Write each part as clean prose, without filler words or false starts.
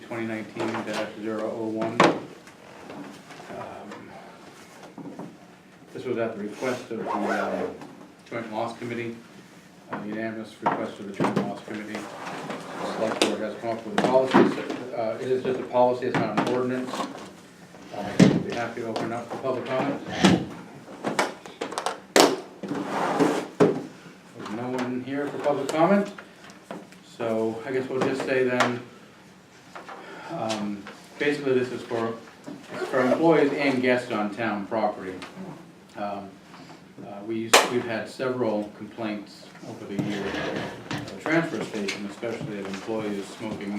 2019-001. This was at the request of the Joint Loss Committee, unanimous request of the Joint Loss Committee. The Select Board has come up with a policy. It is just a policy, it's not an ordinance. I'd be happy to open up for public comment. There's no one here for public comment, so I guess we'll just say then, basically this is for employees and guests on town property. We've had several complaints over the years at the transfer station, especially of employees smoking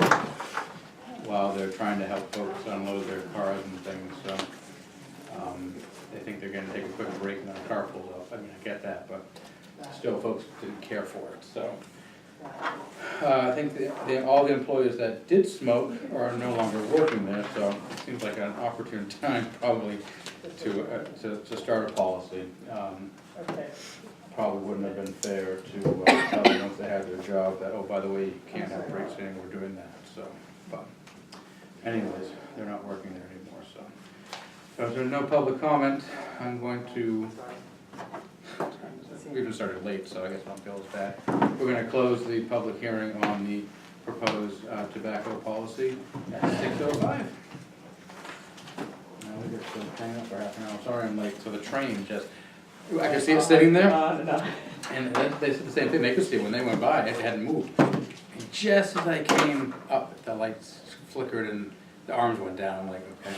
while they're trying to help folks unload their cars and things, so they think they're gonna take a quick break and their car pulls up. I mean, I get that, but still folks didn't care for it, so. I think all the employees that did smoke are no longer working there, so it seems like an opportune time probably to start a policy. Okay. Probably wouldn't have been fair to tell them once they had their job that, oh, by the way, you can't have breaks anymore, we're doing that, so. But anyways, they're not working there anymore, so. So if there's no public comment, I'm going to, we even started late, so I guess I don't feel as bad. We're gonna close the public hearing on the proposed tobacco policy at 6:05. Now we get to hang up for half an hour, sorry I'm late, so the train just, I could see it sitting there, No. and they said the same thing, they could see it when they went by, it hadn't moved. And just as I came up, the lights flickered and the arms went down, I'm like, okay.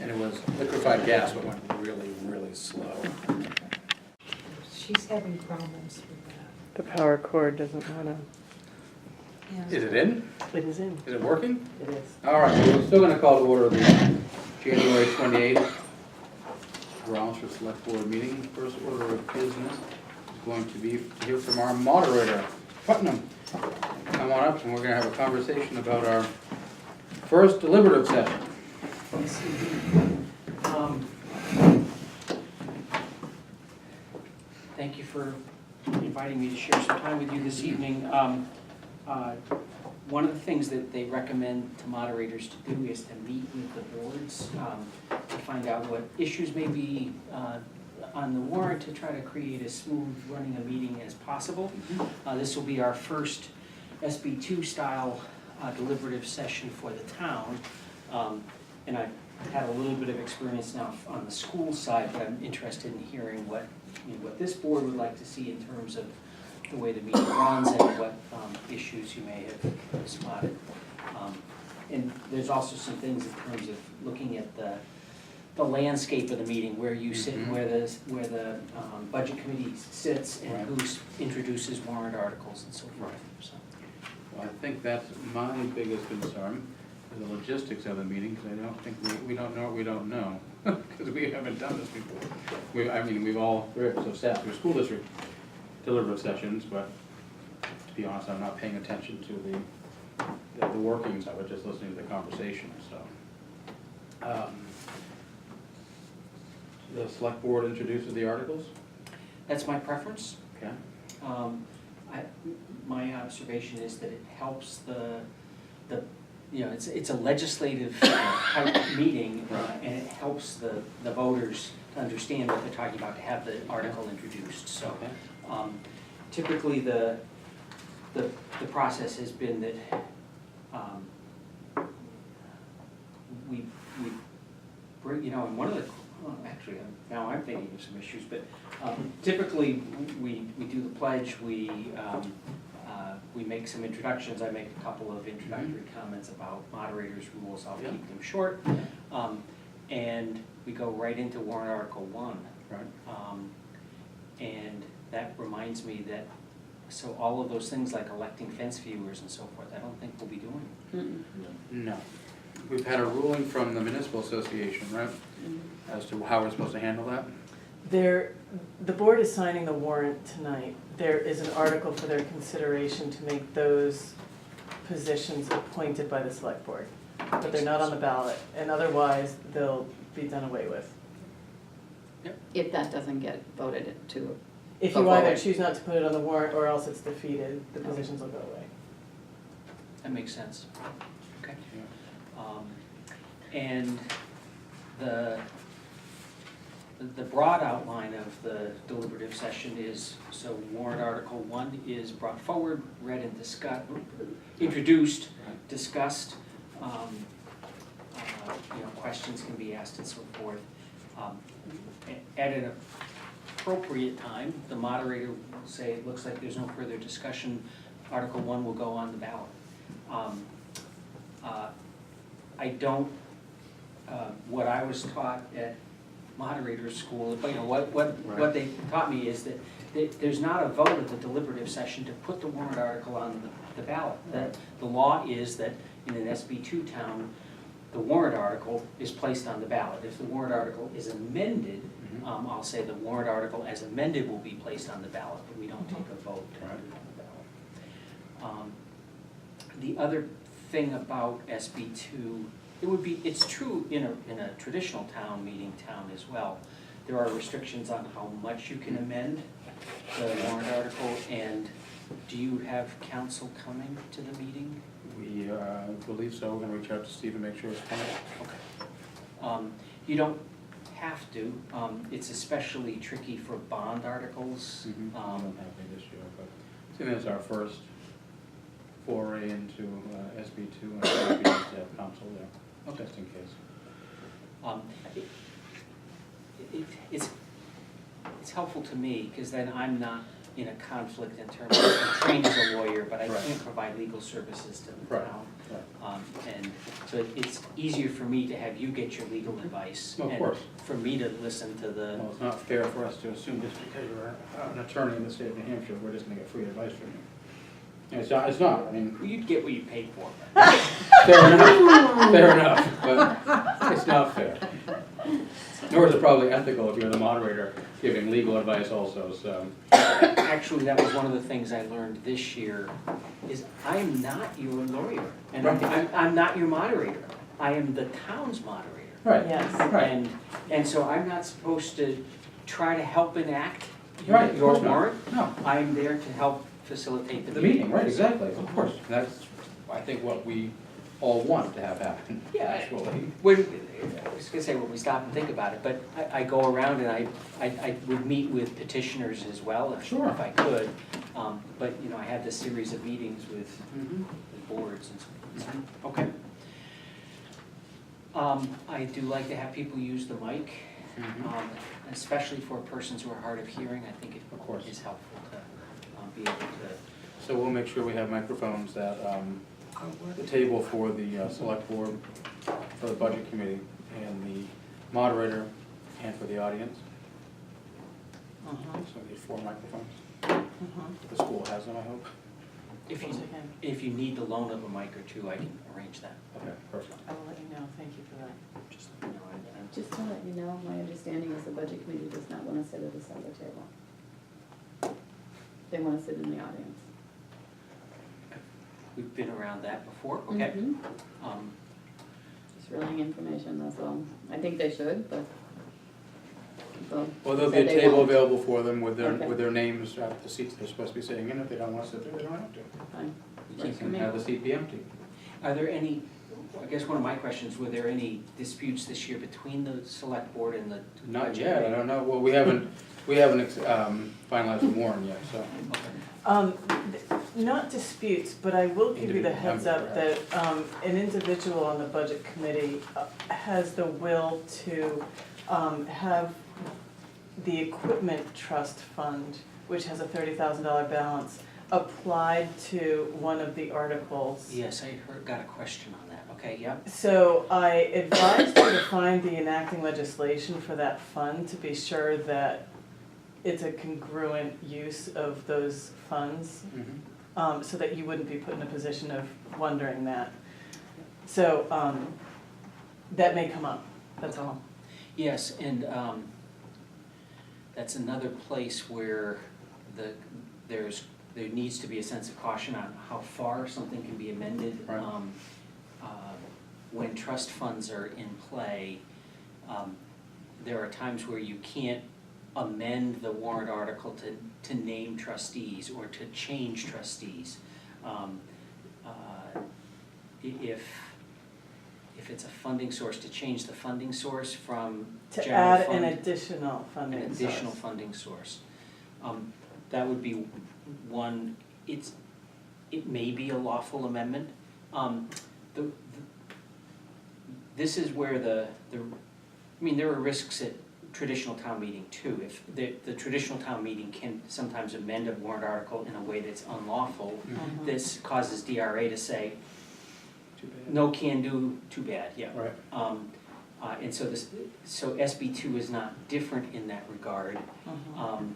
And it was liquefied gas, but went really, really slow. She's having problems with that. The power cord doesn't wanna. Yeah. Is it in? It is in. Is it working? It is. All right, so we're still gonna call to order the January 28th Rollinsford Select Board meeting. First order of business is going to be to hear from our moderator, Putnam. Come on up and we're gonna have a conversation about our first deliberative session. Thank you for inviting me to share some time with you this evening. One of the things that they recommend to moderators to do is to meet with the boards to find out what issues may be on the warrant to try to create as smooth running a meeting as possible. This will be our first SB2 style deliberative session for the town. And I've had a little bit of experience now on the school side, but I'm interested in hearing what this board would like to see in terms of the way the meeting runs and what issues you may have spotted. And there's also some things in terms of looking at the landscape of the meeting, where you sit and where the budget committee sits and Right. who introduces warrant articles and so forth. Right. So. Well, I think that's my biggest concern, is the logistics of the meeting, because I don't think we don't know what we don't know, because we haven't done this before. We've all, so sat through school district deliberative sessions, but to be honest, I'm not paying attention to the workings of it, just listening to the conversation, so. The select board introduces the articles? That's my preference. Okay. My observation is that it helps it's a legislative type meeting, and it helps the voters to understand what they're talking about, to have the article introduced. So Okay. Typically the process has been that we bring, and one of the, actually, now I'm thinking of some issues, but typically we do the pledge, we make some introductions. I make a couple of introductory comments about moderators' rules. I'll keep them short. And we go right into warrant article 1. Right. And that reminds me that, so all of those things like electing fence viewers and so forth, I don't think we'll be doing. No. We've had a ruling from the municipal association, right? As to how we're supposed to handle that? The board is signing the warrant tonight. There is an article for their consideration to make those positions appointed by the select board. But they're not on the ballot, and otherwise they'll be done away with. If that doesn't get voted to. If you either choose not to put it on the warrant or else it's defeated, the positions will go away. That makes sense. Okay. And the broad outline of the deliberative session is, so warrant article 1 is brought forward, read and discussed, introduced, discussed, questions can be asked and so forth. At an appropriate time, the moderator will say, it looks like there's no further discussion, article 1 will go on the ballot. I don't, what I was taught at moderator's school, but what they taught me is that there's not a vote at the deliberative session to put the warrant article on the ballot. The law is that in an SB2 town, the warrant article is placed on the ballot. If the warrant article is amended, I'll say the warrant article as amended will be placed on the ballot, but we don't take a vote to put it on the ballot. The other thing about SB2, it's true in a traditional town as well. There are restrictions on how much you can amend the warrant article, and do you have counsel coming to the meeting? We believe so. We're gonna reach out to Steve and make sure it's coming. You don't have to. It's especially tricky for bond articles. We don't have any this year, but I think that's our first foray into SB2, and we'll be able to have counsel there, just in case. It's helpful to me, because then I'm not in a conflict in terms of, I'm trained as a lawyer, but I Right. can't provide legal services to the Right. town. Right. And so it's easier for me to have you get your legal advice. Of course. And for me to listen to the, Well, it's not fair for us to assume just because you're an attorney in the state of New Hampshire, we're just gonna get free advice from you. It's not, I mean, you'd get what you paid for. fair enough, but it's not fair. Nor is it probably ethical if you're the moderator giving legal advice also, so. Actually, that was one of the things I learned this year, is I'm not your lawyer. And Right. I'm not your moderator. I am the town's moderator. Right. Yes. Right. And so I'm not supposed to try to help enact Right, of your course not. warrant. No, I am there to help facilitate the meeting, right, exactly, of course. That's, I think, what we all want to have happen, Yeah. actually. I was gonna say, when we stop and think about it, but I go around and I would meet with petitioners as well, Sure. if I could. But, I had this series of meetings with boards and so forth. Okay. I do like to have people use the mic, especially for persons who are hard of hearing. I think Of course. it is helpful to be able to. So we'll make sure we have microphones at the table for the select board, for the budget committee, and the moderator, and for the audience. So we need 4 microphones. The school has them, I hope. If you need the loan of a mic or two, I can arrange that. Okay, perfect. I will let you know, thank you for that. Just, I'm Just to let you know, my understanding is the budget committee does not want to sit at the center table. They want to sit in the audience. We've been around that before, okay? Mhm. Um, Just relaying information, that's all. I think they should, but. people Well, there'll be said a they table won't. available for them with Okay. their names at the seats they're supposed to be sitting in. If they don't want to sit there, they don't have to. Fine. They can have the seat be empty. Are there any, I guess one of my questions, were there any disputes this year between the select board and the Not budget yet, I committee? don't know. Well, we haven't finalized the warrant yet, so. Not disputes, but I will give you the Individual heads up members, that an individual on the budget committee has the will to have the equipment trust fund, which has a $30,000 balance, applied to one of the articles. Yes, got a question on that, okay, yep. So I advised her to find the enacting legislation for that fund to be sure that it's a congruent use of those funds, so that you wouldn't be put in a position of wondering that. So that may come up, that's all. Yes, and that's another place where there needs to be a sense of caution on how far something can be amended. Right. When trust funds are in play, there are times where you can't amend the warrant article to name trustees or to change trustees. If if it's a funding source, to change the funding source from To general add fund. an additional funding An source. additional funding source. That would be one, it may be a lawful amendment. This is where there are risks at traditional town meeting too. If the traditional town meeting can sometimes amend a warrant article in a way that's unlawful, Mhm. this causes DRA to say, Too bad. no can do, too bad, yeah. Right. And so SB2 is not different in that regard. Mhm.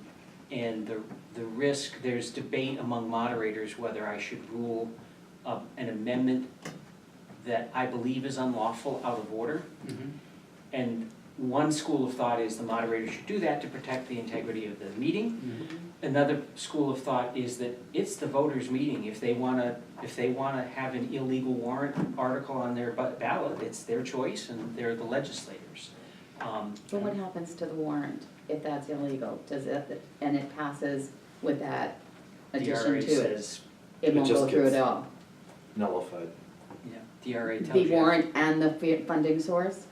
And the risk, there's debate among moderators whether I should rule an amendment that I believe is unlawful out of order. Mhm. And one school of thought is the moderator should do that to protect the integrity of the meeting. Mhm. Another school of thought is that it's the voters' meeting. If they wanna have an illegal warrant article on their ballot, it's their choice and they're the legislators. But what happens to the warrant if that's illegal? Does it, and it passes with that addition DRA to it? says, It won't just go through gets- at all? Nullified. yeah, DRA tells The you. warrant and the funding source?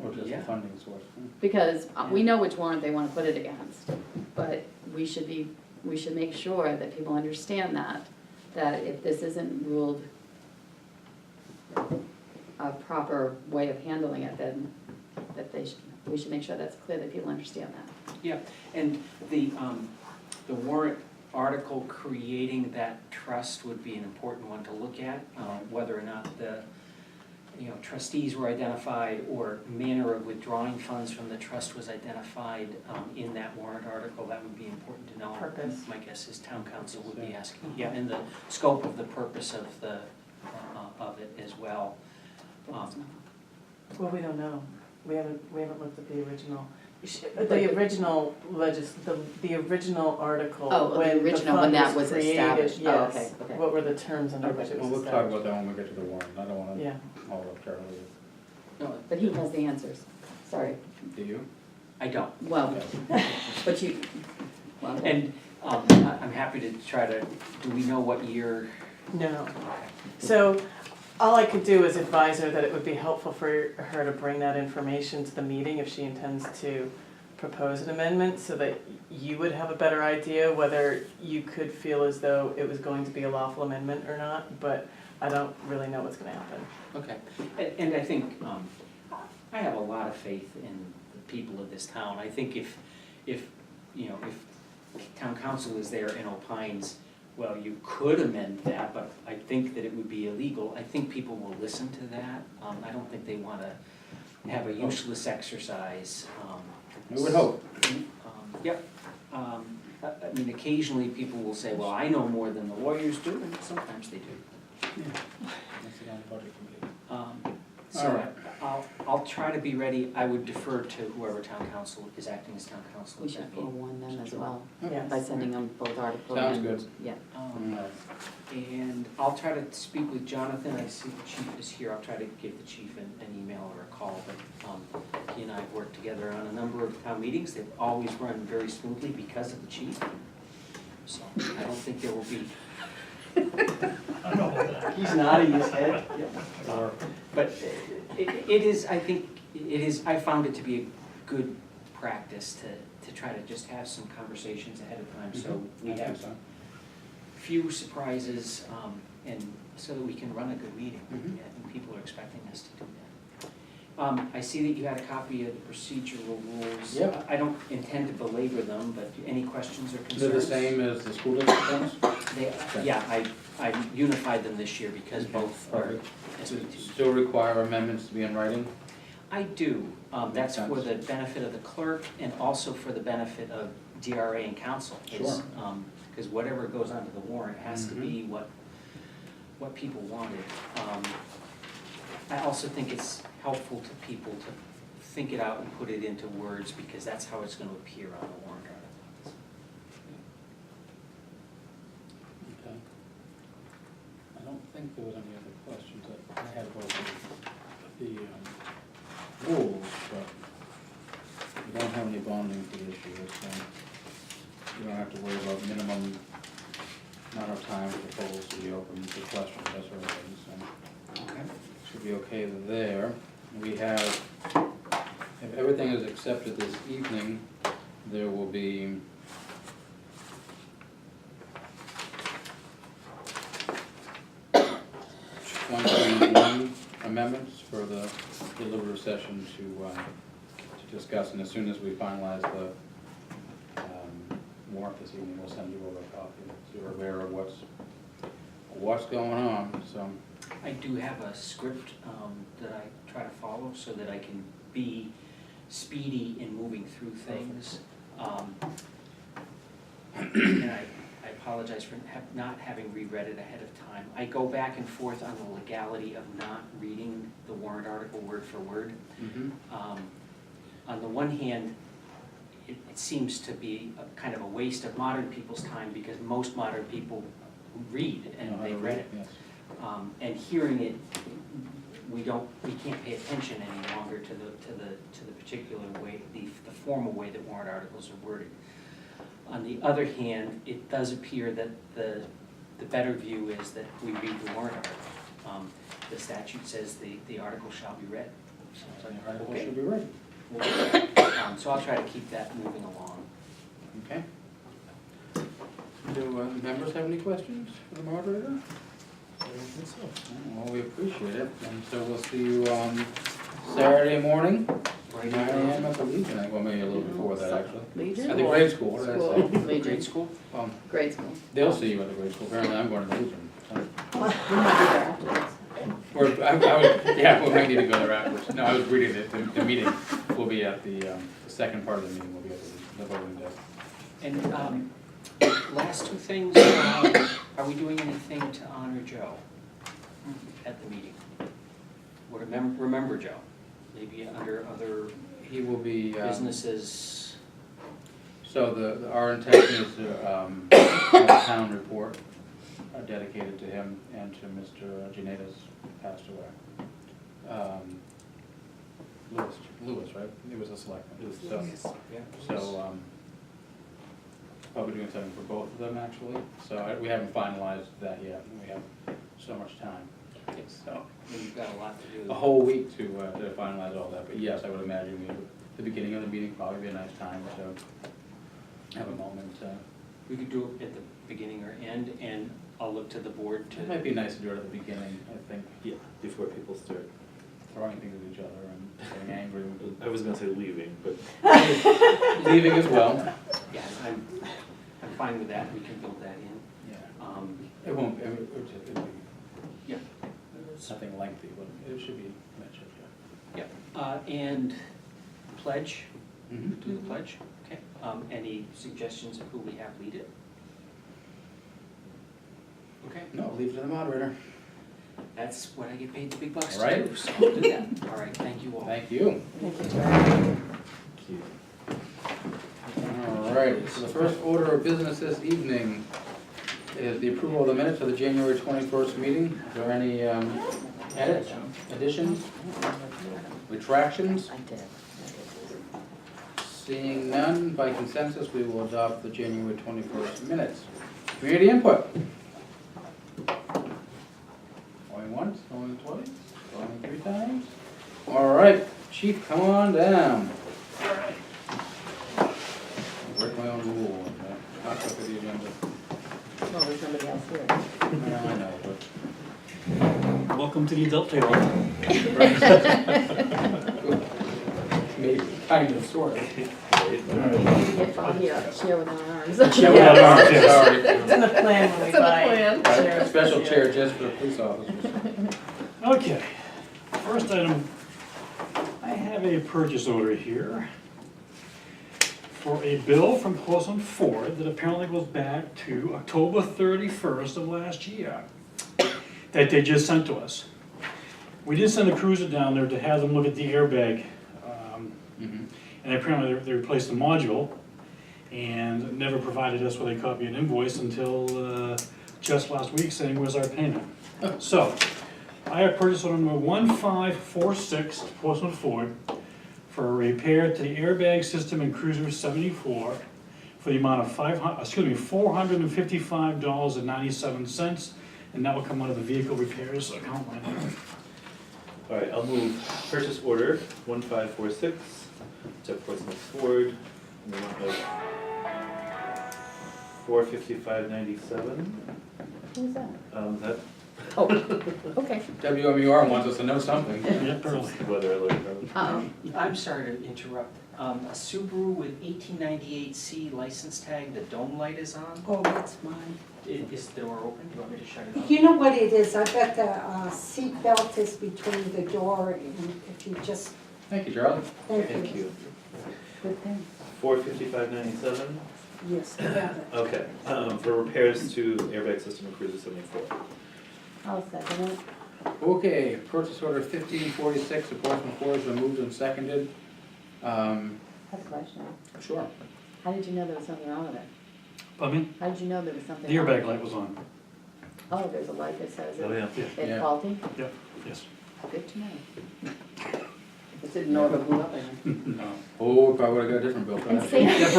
Or just Yeah. the funding source. Because we know which warrant they wanna put it against, but we should make sure that people understand that if this isn't ruled a proper way of handling it, then we should make sure that's clear, that people understand that. Yeah, and the warrant article creating that trust would be an important one to look at, whether or not the, trustees were identified or manner of withdrawing funds from the trust was identified in that warrant article. That would be important to know. Purpose. My guess is town council would be asking, yeah, and the scope of the purpose of of it as well. Well, we don't know. We haven't looked at the original. But The original the original article, Oh, the when the original, when fund that was was created, established. Oh, okay, yes. okay. What were the terms under which it Well, was we'll talk established? about that when we get to the warrant. I don't wanna Yeah, hold up Charlie. No, But he has the answers, sorry. Do you? I don't. Well, Okay. but you, well, And I'm happy to try to, do we know what year? no. So, all I could do is advise her that it would be helpful for her to bring that information to the meeting if she intends to propose an amendment, so that you would have a better idea whether you could feel as though it was going to be a lawful amendment or not, but I don't really know what's gonna happen. Okay, and I think, I have a lot of faith in the people of this town. I think if town council is there and opines, well, you could amend that, but I think that it would be illegal, I think people will listen to that. I don't think they wanna have a useless exercise. We would hope. Yep. I mean, occasionally people will say, well, I know more than the lawyers do, and sometimes they do. That's it on the budget committee. So All right. I'll try to be ready. I would defer to whoever town council is acting as town council we at should that pull meeting. one then as Sure. well, Yes. by sending them both articles. Sounds and- good. Yeah. Alright. And I'll try to speak with Jonathan. I see the chief is here. I'll try to give the chief an email or a call, but he and I have worked together on a number of town meetings. They've always run very smoothly because of the chief. So I don't think there will be. He's nodding his head. Or- But it is, I think, I found it to be a good practice to try to just have some conversations ahead of time, so we I think have so. few surprises, and so that we can run a good meeting. Mhm. I think people are expecting us to do that. I see that you had a copy of the procedural rules. Yep. I don't intend to belabor them, but any questions or concerns? They're the same as the school district ones? Yeah, I unified them this year because both are Perfect. SB2. Still require amendments to be in writing? I do. That's Makes for the sense. benefit of the clerk and also for the benefit of DRA and council. Sure. Because whatever goes onto the warrant has to be what people wanted. I also think it's helpful to people to think it out and put it into words because that's how it's going to appear on the warrant article. Okay. I don't think there was any other questions that I had about the rules, but we don't have any bonding for this year, so you don't have to worry about minimum amount of time for polls to be open for questions, that sort of thing, so. Okay. should be okay there. We have, if everything is accepted this evening, there will be 21 amendments for the deliberative session to discuss, and as soon as we finalize the warrant this evening, we'll send you over a copy, so you're aware of what's going on, so. I do have a script that I try to follow so that I can be speedy in moving through things. And I apologize for not having reread it ahead of time. I go back and forth on the legality of not reading the warrant article word for word. On the one hand, it seems to be a kind of a waste of modern people's time because most modern people read and they've read it. Yes. And hearing it, we can't pay attention any longer to the particular way, the formal way that warrant articles are worded. On the other hand, it does appear that the better view is that we read the warrant article. The statute says the article shall be read. So the article Okay. should be ready. So I'll try to keep that moving along. Okay. Do members have any questions for the moderator? Well, we appreciate it, and so we'll see you on Saturday morning, 9 AM at the Legion, well, maybe a little before that, actually. Legion? At the grade school, what did I say? Legion. Grade school? Grade school. They'll see you at the grade school, apparently I'm going to the Legion. So. We might be there afterwards. Yeah, we might need to go there afterwards. No, I was reading that the meeting will be at the second part of the meeting will be at the voting desk. And last two things, are we doing anything to honor Joe at the meeting? Or remember Joe? Maybe under other He will be, businesses? so our intention is to have a town report dedicated to him and to Mr. Janetta's passed away. Lewis, right? He was a selectman. So, probably doing something for both of them, actually. So we haven't finalized that yet. We have so much time. So, You've got a lot to do. a whole week to finalize all that. But yes, I would imagine the beginning of the meeting probably be a nice time to have a moment. We could do it at the beginning or end, and I'll look to the board to. It might be nice to do it at the beginning, I think, Yeah, before people start. throwing things at each other and getting angry. I was gonna say leaving, but Leaving as well. Yeah, I'm fine with that, we can build that in. Yeah. It won't, it'll be Yeah. nothing lengthy, but it should be mentioned, yeah. Yeah, and pledge, Mm-hmm. do the pledge, okay. Any suggestions of who we have lead it? Okay, No, leave it to the moderator. that's what I get paid the big bucks to Right. do, so I'll do that. All right, thank you all. Thank you. Thank you, Terry. All right, so the first order of business this evening is the approval of the minutes of the January 21st meeting. Is there any edits, additions, retractions? I did. Seeing none, by consensus, we will adopt the January 21st minutes. Community input. Going once, going twice, going 3 times. All right, chief, come on down. Break my own rule, not up with the agenda. Well, there's somebody else here. I know, but. welcome to the adult table. Maybe, kind of, sort of. Get from here, chair without arms. Yeah, Yeah. well, sorry. It's in the plan when we It's in the buy plan. chairs. Special chair just for the police officers. Okay, first item, I have a purchase order here for a bill from Clausen Ford that apparently goes back to October 31st of last year that they just sent to us. We did send a cruiser down there to have them look at the airbag, Mhm. and apparently they replaced the module and never provided us with a copy and invoice until just last week saying, where's our payment? So, I have purchase order number 1546 to Portsmouth Ford for a repair to the airbag system in Cruiser 74 for the amount of $455.97, and that will come out of the vehicle repairs account line. All right, I'll move purchase order 1546 to Portsmouth Ford in the amount of $455.97. Who's that? That Oh, okay. WMUR wants us to know something. Yeah, apparently. weather alert. Probably. I'm sorry to interrupt. A Subaru with 1898C license tag, the dome light is on. Oh, that's mine. Is the door open? Do you want me to shut it off? You know what it is, I bet the seat belt is between the door and if you just, Thank you, Charlie. thank Thank you. you. Good thing. $455.97. Yes, I got it. Okay, for repairs to airbag system and Cruiser 74. I'll second it. Okay, purchase order 1546 of Portsmouth Ford has been moved and seconded. I have a question. Sure. How did you know there was something wrong with it? Pardon me? How did you know there was something The wrong? airbag light was on. Oh, there's a light that says Oh, it. yeah. It's Yeah. faulty? Yep, yes. Good to know. It didn't know if it blew up or anything. No. Oh, we probably would've got a different bill for And that. safety, Yeah,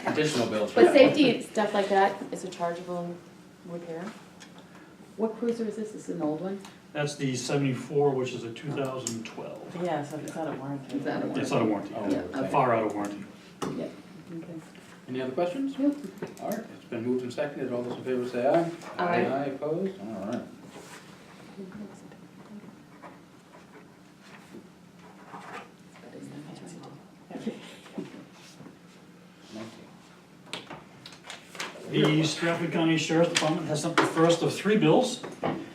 probably. Additional bills for but that. safety and stuff like that is a chargeable repair? What cruiser is this? This is an old one? That's the 74, which is a 2012. Yeah, so it's out of warranty. Is that a It's out of warranty. Oh, Yeah, okay. okay. Far out of warranty. Yeah, okay. Any other questions? Nope. All right, it's been moved and seconded. All those in favor say aye. Aye. Aye, opposed? All right. The Stratford County Sheriff's Department has sent the first of 3 bills.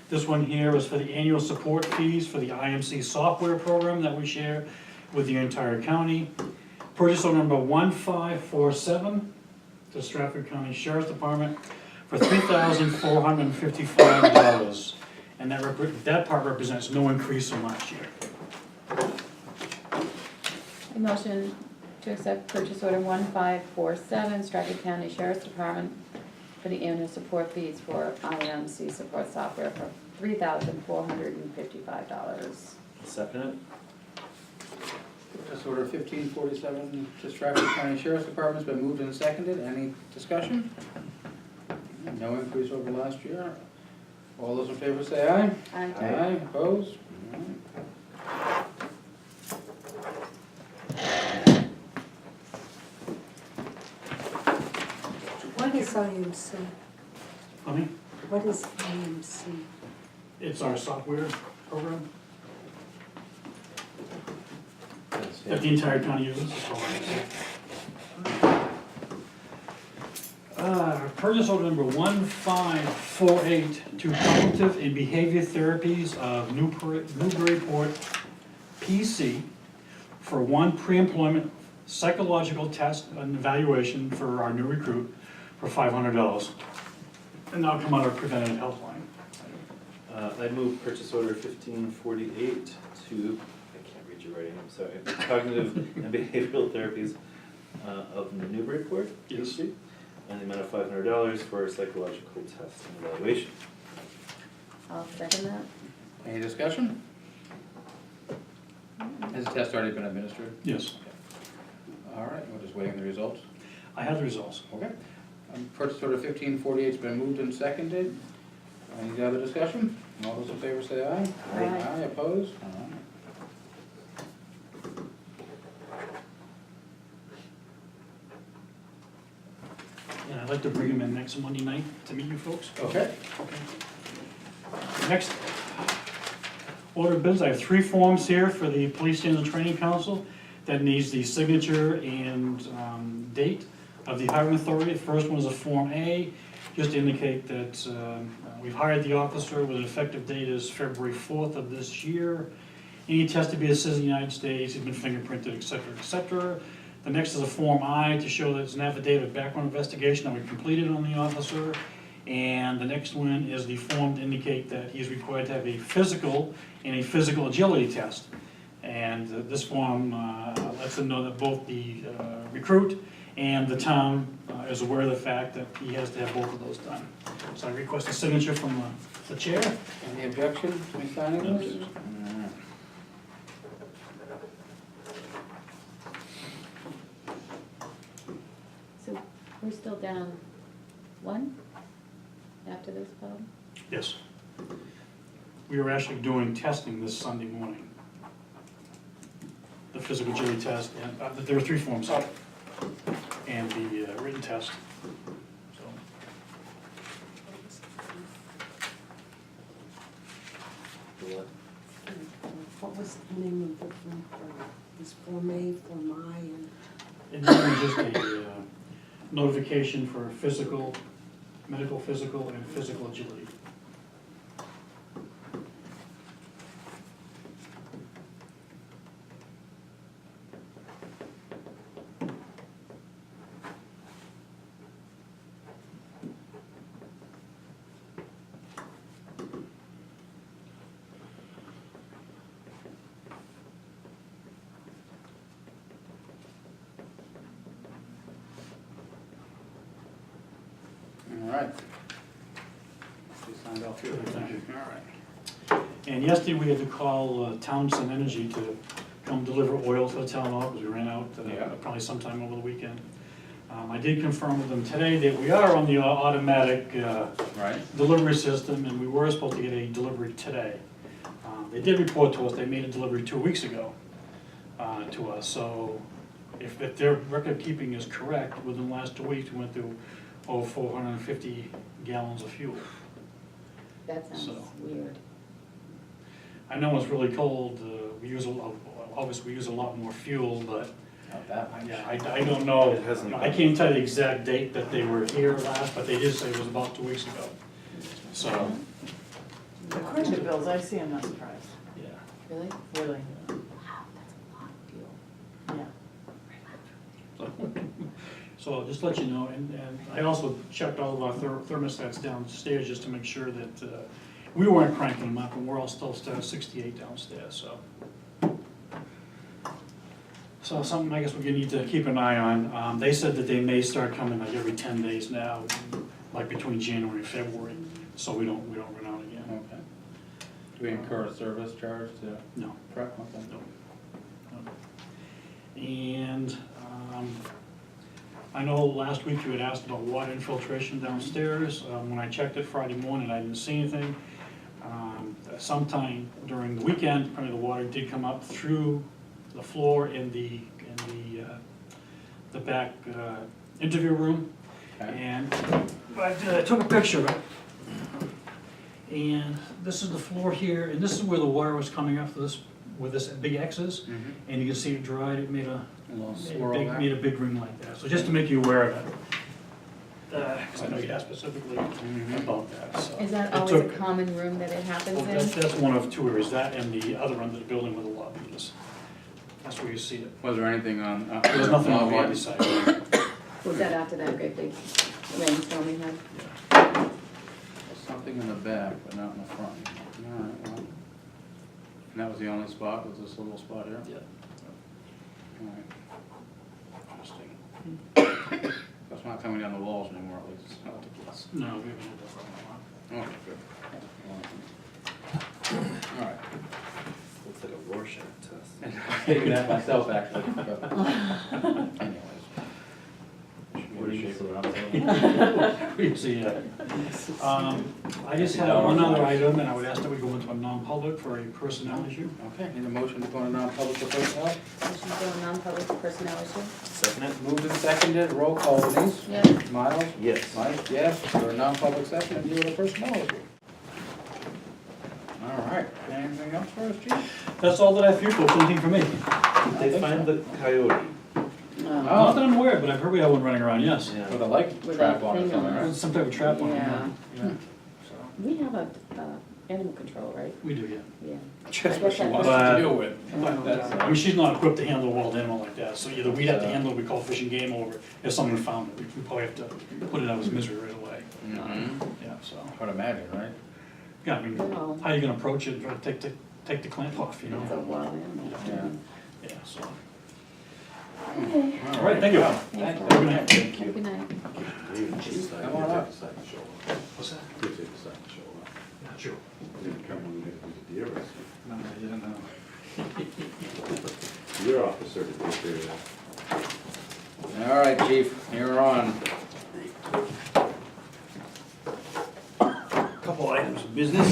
This one here is for the annual support fees for the IMC software program that we share with the entire county. Purchase order number 1547 to Stratford County Sheriff's Department for $3,455. And that part represents no increase from last year. A motion to accept purchase order 1547, Stratford County Sheriff's Department for the annual support fees for IMC support software for $3,455. Second it? Purchase order 1547 to Stratford County Sheriff's Department's been moved and seconded. Any discussion? No increase over last year. All those in favor say aye. Aye. Aye, opposed? All right. What is IMC? I mean, What is IMC? it's our software program that the entire county uses. Purchase order number 1548 to Cognitive and Behavior Therapies of Newburyport, PC, for 1 pre-employment psychological test and evaluation for our new recruit for $500. And that'll come out of preventative health line. I move purchase order 1548 to, I can't read your writing, I'm sorry, Cognitive and Behavioral Therapies of Newburyport, Yes. PC, and the amount of $500 for a psychological test and evaluation. I'll second that. Any discussion? Has the test already been administered? Yes, All right, we're just waiting the results. I have the results. Okay. Purchase order 1548's been moved and seconded. Any other discussion? All those in favor say aye. Aye. Aye, opposed? All right. And I'd like to bring him in next Monday night to meet you folks. Okay. Next order of business, I have 3 forms here for the Police Standards Training Council that needs the signature and date of the hiring authority. The first one is a Form A, just to indicate that we've hired the officer with an effective date is February 4th of this year. And he tests to be a citizen of the United States, he's been fingerprinted, et cetera, et cetera. The next is a Form I to show that it's an affidavit of background investigation that we completed on the officer. And the next one is the form to indicate that he is required to have a physical and a physical agility test. And this form lets them know that both the recruit and the town is aware of the fact that he has to have both of those done. So I request a signature from the chair. Any objection to me signing No this? objection. All right. So we're still down 1 after this, Bob? Yes. we are actually doing testing this Sunday morning. The physical agility test, and there are 3 forms, and the written test, so. What was the name of the form for, was Form A, Form I, and And then just a notification for physical, medical physical, and physical agility. All right. You signed off here. Thank you. All right. And yesterday, we had to call Townsend Energy to come deliver oil to the town hall, because we ran out Yeah. probably sometime over the weekend. I did confirm with them today that we are on the automatic Right. delivery system, and we were supposed to get a delivery today. They did report to us, they made a delivery 2 weeks ago to us, so if their record keeping is correct, within the last 2 weeks, we went through over 450 gallons of fuel. That sounds So. weird. I know it's really cold, we use obviously we use a lot more fuel, but Not that much. yeah, I don't know. It hasn't- I can't tell you the exact date that they were here last, but they did say it was about 2 weeks ago. So, According to bills, I see, I'm not surprised, yeah. Really? really, Wow, that's a lot of fuel. yeah. So just to let you know, and I also checked all of our thermostats downstairs just to make sure that we weren't cranking them up, and we're all still at 68 downstairs, so. So something I guess we need to keep an eye on. They said that they may start coming like every 10 days now, like between January and February, so we don't run out again. Okay. Do we incur a service charge to No. prep? Okay. No. And I know last week you had asked about water infiltration downstairs. When I checked it Friday morning, I didn't see anything. Sometime during the weekend, apparently the water did come up through the floor in the back interview room. Okay. And I took a picture of it. And this is the floor here, and this is where the water was coming up where this big X is. Mhm. And you can see it dried, it made A little made swirl a there. big ring like that. So just to make you aware of it. 'Cause I know you asked specifically about that, so. Is that It always a took- common room that it happens well, in? that's one of 2 areas, that and the other end of the building where the lobby is. That's where you see it. Was there anything on? There's nothing on the lobby? lobby side. Was that after that great big rainstorm we had? There's something in the back, but not in the front. All right, well. And that was the only spot, was this little spot here? Yeah. All right. Interesting. That's not coming down the walls anymore, at least, it's not the place. No, we haven't had that problem. Okay, good. All right. Looks like a Rorschach test. I'm taking that myself, actually. but Anyways. What do you Shape say? around. See, I just have one other item, and I would ask that we go into a non-public for a personnel issue. Okay, need a motion to go into non-public for personnel? Motion to go non-public personnel issue? Second it? Moved and seconded, roll call, Denise? Yes. Miles? Yes. Mike, yes, for a non-public session, and you with a personnel issue. All right, anything else for us, chief? That's all that I have for you folks, anything for me? Did they find the coyote? Not that I'm aware of, but I've heard we have one running around, yes. Yeah. With a light With trap a on it, thing on it. right? Some type of trap on it, Yeah. yeah. So, We have a animal control, right? we do, yeah. Yeah. Just what she But- wants to deal with, but that's, I mean, she's not equipped to handle a wild animal like that, so either we'd have to handle it, we call fish and game over, if someone found it, we probably have to put it out of his misery right away. Mhm. Yeah, so, I would imagine, right? yeah, I mean, Well, how you gonna approach it, and try to take the clamp off, you know? it's a wild animal. Yeah. Yeah, so. Okay. All right, thank you. Thanks, Thanks, Dave. Good night. Thank Have a you. good night. Come on up. What's that? Yeah, sure. No, I didn't know. Your officer to take care of that. All right, chief, you're on. Couple items of business.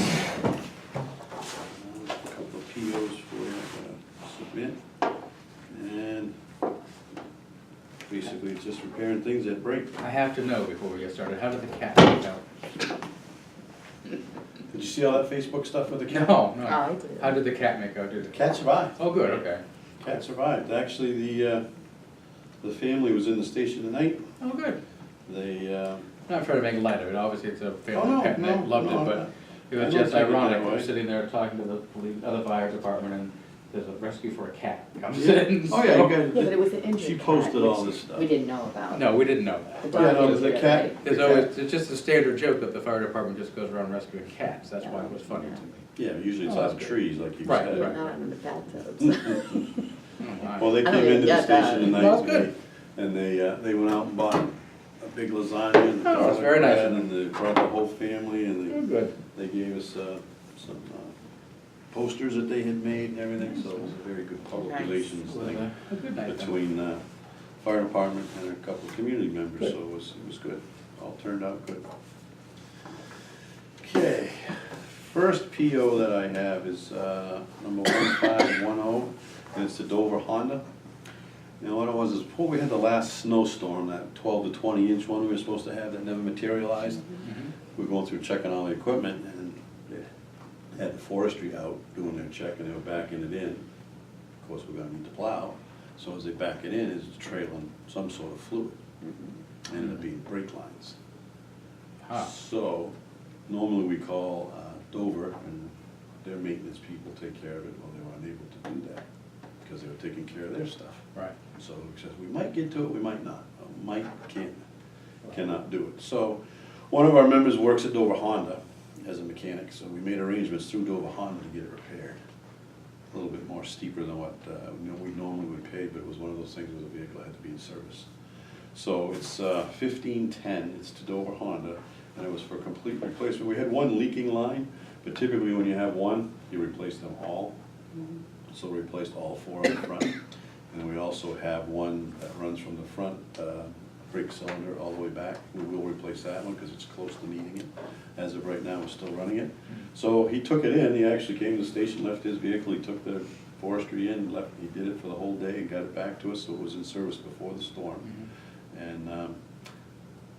Yeah. And basically it's just repairing things that break. I have to know before we get started, how did the cat make out? Did you see all that Facebook stuff with the cat? No, Oh, no. I did. How did the cat make out, did it? Cat survived. Oh, good, okay. Cat survived. Actually, the family was in the station tonight. Oh, good. They, Not trying to make light of it, obviously it's a Oh, family no, pet, and no, they loved no, it, but it I was don't just take it that ironic, way. we're sitting there talking to the police, other fire department, and there's a rescue for a cat comes in. oh yeah, so- you Yeah, but it guys, was an injured she cat, posted all which this stuff. we didn't know about. No, we didn't know The that. Yeah, dog no, was the there, cat- right? There's always, it's just a standard joke that the fire department just goes around rescuing cats, that's why it was funny to me. Yeah, usually it's Oh, out that's of good. trees, like you Right, said. Yeah, not in the bathtubs. Oh, my. Well, they I came don't even into the get that. station Well, tonight, good. and they went out and bought a big lasagna and the Oh, that's garlic very nice bread, of them. and they brought the whole family, and Oh, good. they gave us some posters that they had made and everything, so it was a very good public Nice. relations It was thing a good night then. between fire department and a couple of community members, Good. so it was good. All turned out good. Okay, first PO that I have is number 1510, and it's to Dover Honda. You know, what it was is before we had the last snowstorm, that 12 to 20 inch one we were supposed to have that never materialized, Mhm. we were going through checking all the equipment, and they had the forestry out doing their check, and they were backing it in. Of course, we're gonna need to plow, so as they back it in, it's trailing some sort of fluid. Ended up being brake lines. Ah. So, normally we call Dover, and their maintenance people take care of it. Well, they were unable to do that, because they were taking care of their stuff. Right. So it says, we might get to it, we might not. Cannot do it. So, one of our members works at Dover Honda as a mechanic, so we made arrangements through Dover Honda to get it repaired. A little bit more steeper than what we normally would pay, but it was one of those things where the vehicle had to be in service. So it's 1510, it's to Dover Honda, and it was for complete replacement. We had one leaking line, but typically when you have one, you replace them all. So we replaced all four on the front. And we also have one that runs from the front brake cylinder all the way back. We will replace that one because it's close to needing it. As of right now, we're still running it. So he took it in, he actually came to the station, left his vehicle, he took the forestry in, left, he did it for the whole day and got it back to us, so it was in service before the storm. And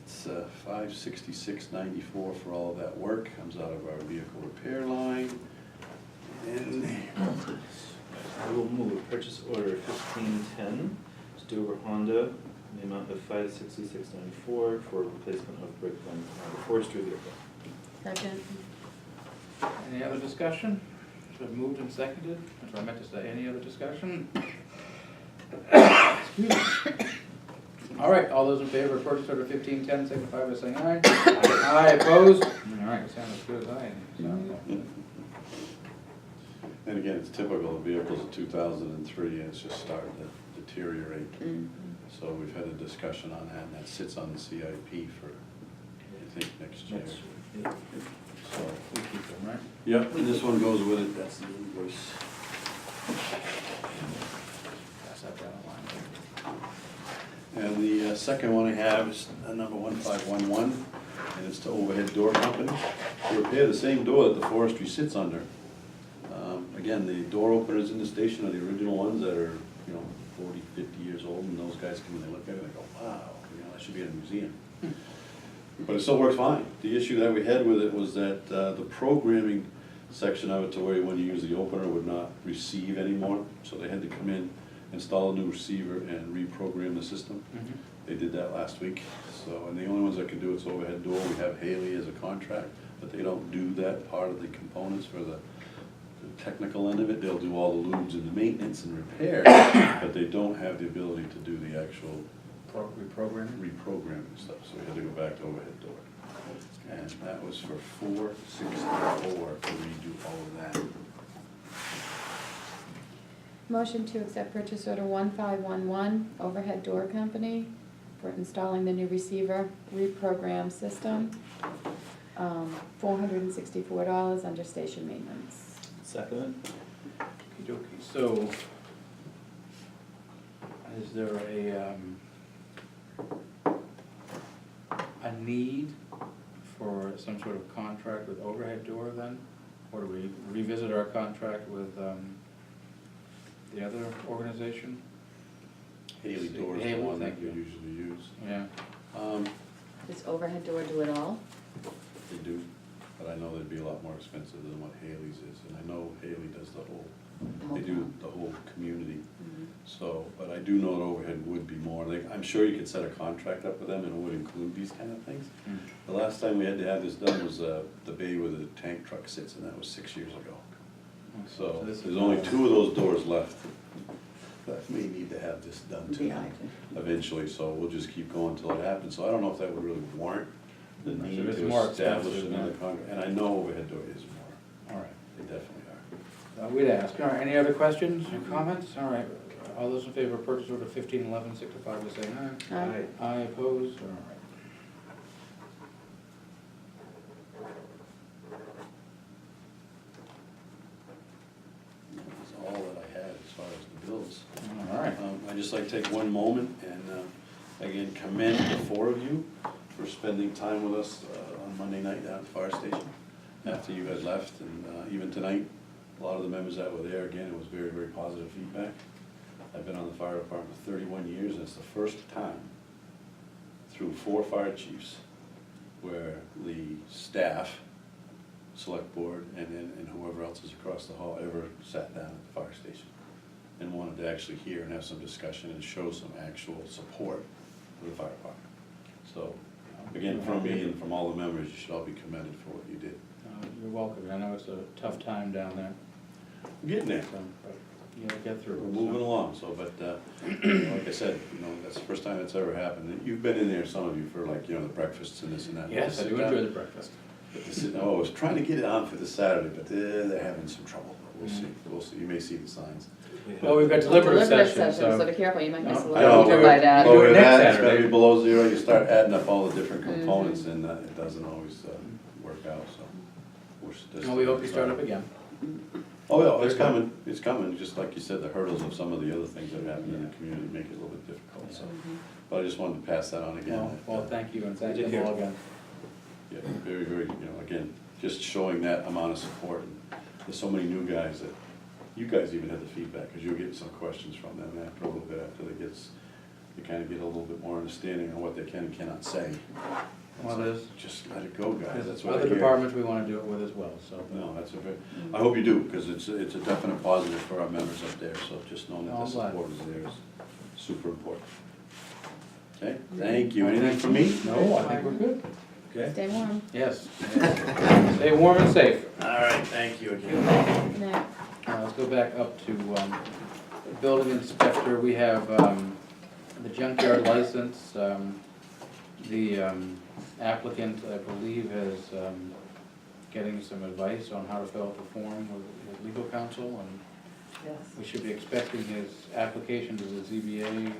it's $566.94 for all of that work, comes out of our vehicle repair line. And I will move purchase order 1510 to Dover Honda in the amount of $566.94 for replacement of brake line on the forestry vehicle. Second. Any other discussion? Should have moved and seconded, that's what I meant to say, any other discussion? Excuse me. All right, all those in favor of purchase order 1510, signify by saying aye. Aye, opposed? All right, you sound as good as I am. So, And again, it's typical of vehicles of 2003, and it's just starting to deteriorate. So we've had a discussion on that, and that sits on the CIP for, I think, next year. So, we keep them, right? Yep, and this one goes with it, that's the invoice. Pass that down the line. And the second one I have is number 1511, and it's to Overhead Door Company. To repair the same door that the forestry sits under. Again, the door openers in the station are the original ones that are, 40, 50 years old, and those guys come and they look at it and they go, wow, that should be in a museum. But it still works fine. The issue that we had with it was that the programming section of it, to where when you use the opener, would not receive anymore. So they had to come in, install a new receiver, and reprogram the system. They did that last week. So, and the only ones that can do it's Overhead Door. We have Haley as a contract, but they don't do that part of the components for the technical end of it. They'll do all the lubes and the maintenance and repair, but they don't have the ability to do the actual Reprogramming? reprogramming stuff. So we had to go back to Overhead Door. And that was for $464 to redo all of that. Motion to accept purchase order 1511, Overhead Door Company, for installing the new receiver reprogram system. $464 under station maintenance. Second. Okey-dokey. So, is there a need for some sort of contract with Overhead Door then? Or do we revisit our contract with the other organization? Haley Door is the Haley, one that thank we you. usually use. Yeah. Does Overhead Door do it all? They do, but I know they'd be a lot more expensive than what Haley's is, and I know Haley does the whole, they do the whole community. Mhm. So, but I do know that Overhead would be more, like, I'm sure you could set a contract up with them and it would include these kind of things. Mm. The last time we had to have this done was, the bay where the tank truck sits, and that was 6 years ago. So, this is- there's only 2 of those doors left. That may need to have this done too, eventually, so we'll just keep going until it happens. So I don't know if that would really warrant the So need it's to more establish expensive, another yeah. contract, and I know Overhead Door is more, All right. they definitely are. We'd ask. All right, any other questions or comments? All right, all those in favor of purchase order 1511, signify by saying aye. Aye. Aye, opposed, all right. That's all that I had as far as the bills. All right. I'd just like to take one moment and, again, commend the 4 of you for spending time with us on Monday night down at the fire station after you had left, and even tonight, a lot of the members that were there, again, it was very, very positive feedback. I've been on the fire department for 31 years, and it's the first time through 4 fire chiefs where the staff, select board, and whoever else is across the hall ever sat down at the fire station and wanted to actually hear and have some discussion and show some actual support for the fire department. So, again, from me and from all the members, you should all be commended for what you did. You're welcome. I know it's a tough time down there, We're getting there. so, but you'll get through. We're it, so. moving along, so, but, like I said, that's the first time that's ever happened. You've been in there, some of you, for like, the breakfasts and this and that. Yes, I do enjoy the breakfast. I was trying to get it on for this Saturday, but they're having some trouble. We'll see, you may see the signs. Well, we've got deliberative session, So so. be careful, you might miss a No, little I know, bit by that. You do it Over next that, it's gotta Saturday. be below 0, you start adding up all the different Mhm. components, and it doesn't always work out, so. No, we hope you start up again. Oh, yeah, it's coming, just like you said, the hurdles of some of the other things that happen in the community make it a little bit difficult, so. Mhm. But I just wanted to pass that on again. Well, thank you, and thank Take you care. all again. Yeah, very, very, again, just showing that amount of support. And there's so many new guys that, you guys even had the feedback, because you'll get some questions from them after a little bit, after you kind of get a little bit more understanding on what they can and cannot say. Well, there's, Just let it go, guys, that's there's what I other hear. departments we want to do it with as well, so. No, that's a very, I hope you do, because it's a definite positive for our members up there, so just knowing that No, the I'm glad. support is there is super important. Okay, thank you. Anything from me? No, I think we're good. Okay? Stay warm. Yes. Stay warm and safe. All right, thank you again. Good night. Let's go back up to building inspector. We have the junkyard license. The applicant, I believe, is getting some advice on how to fill out the form with legal counsel, and Yes. we should be expecting his application to the ZBA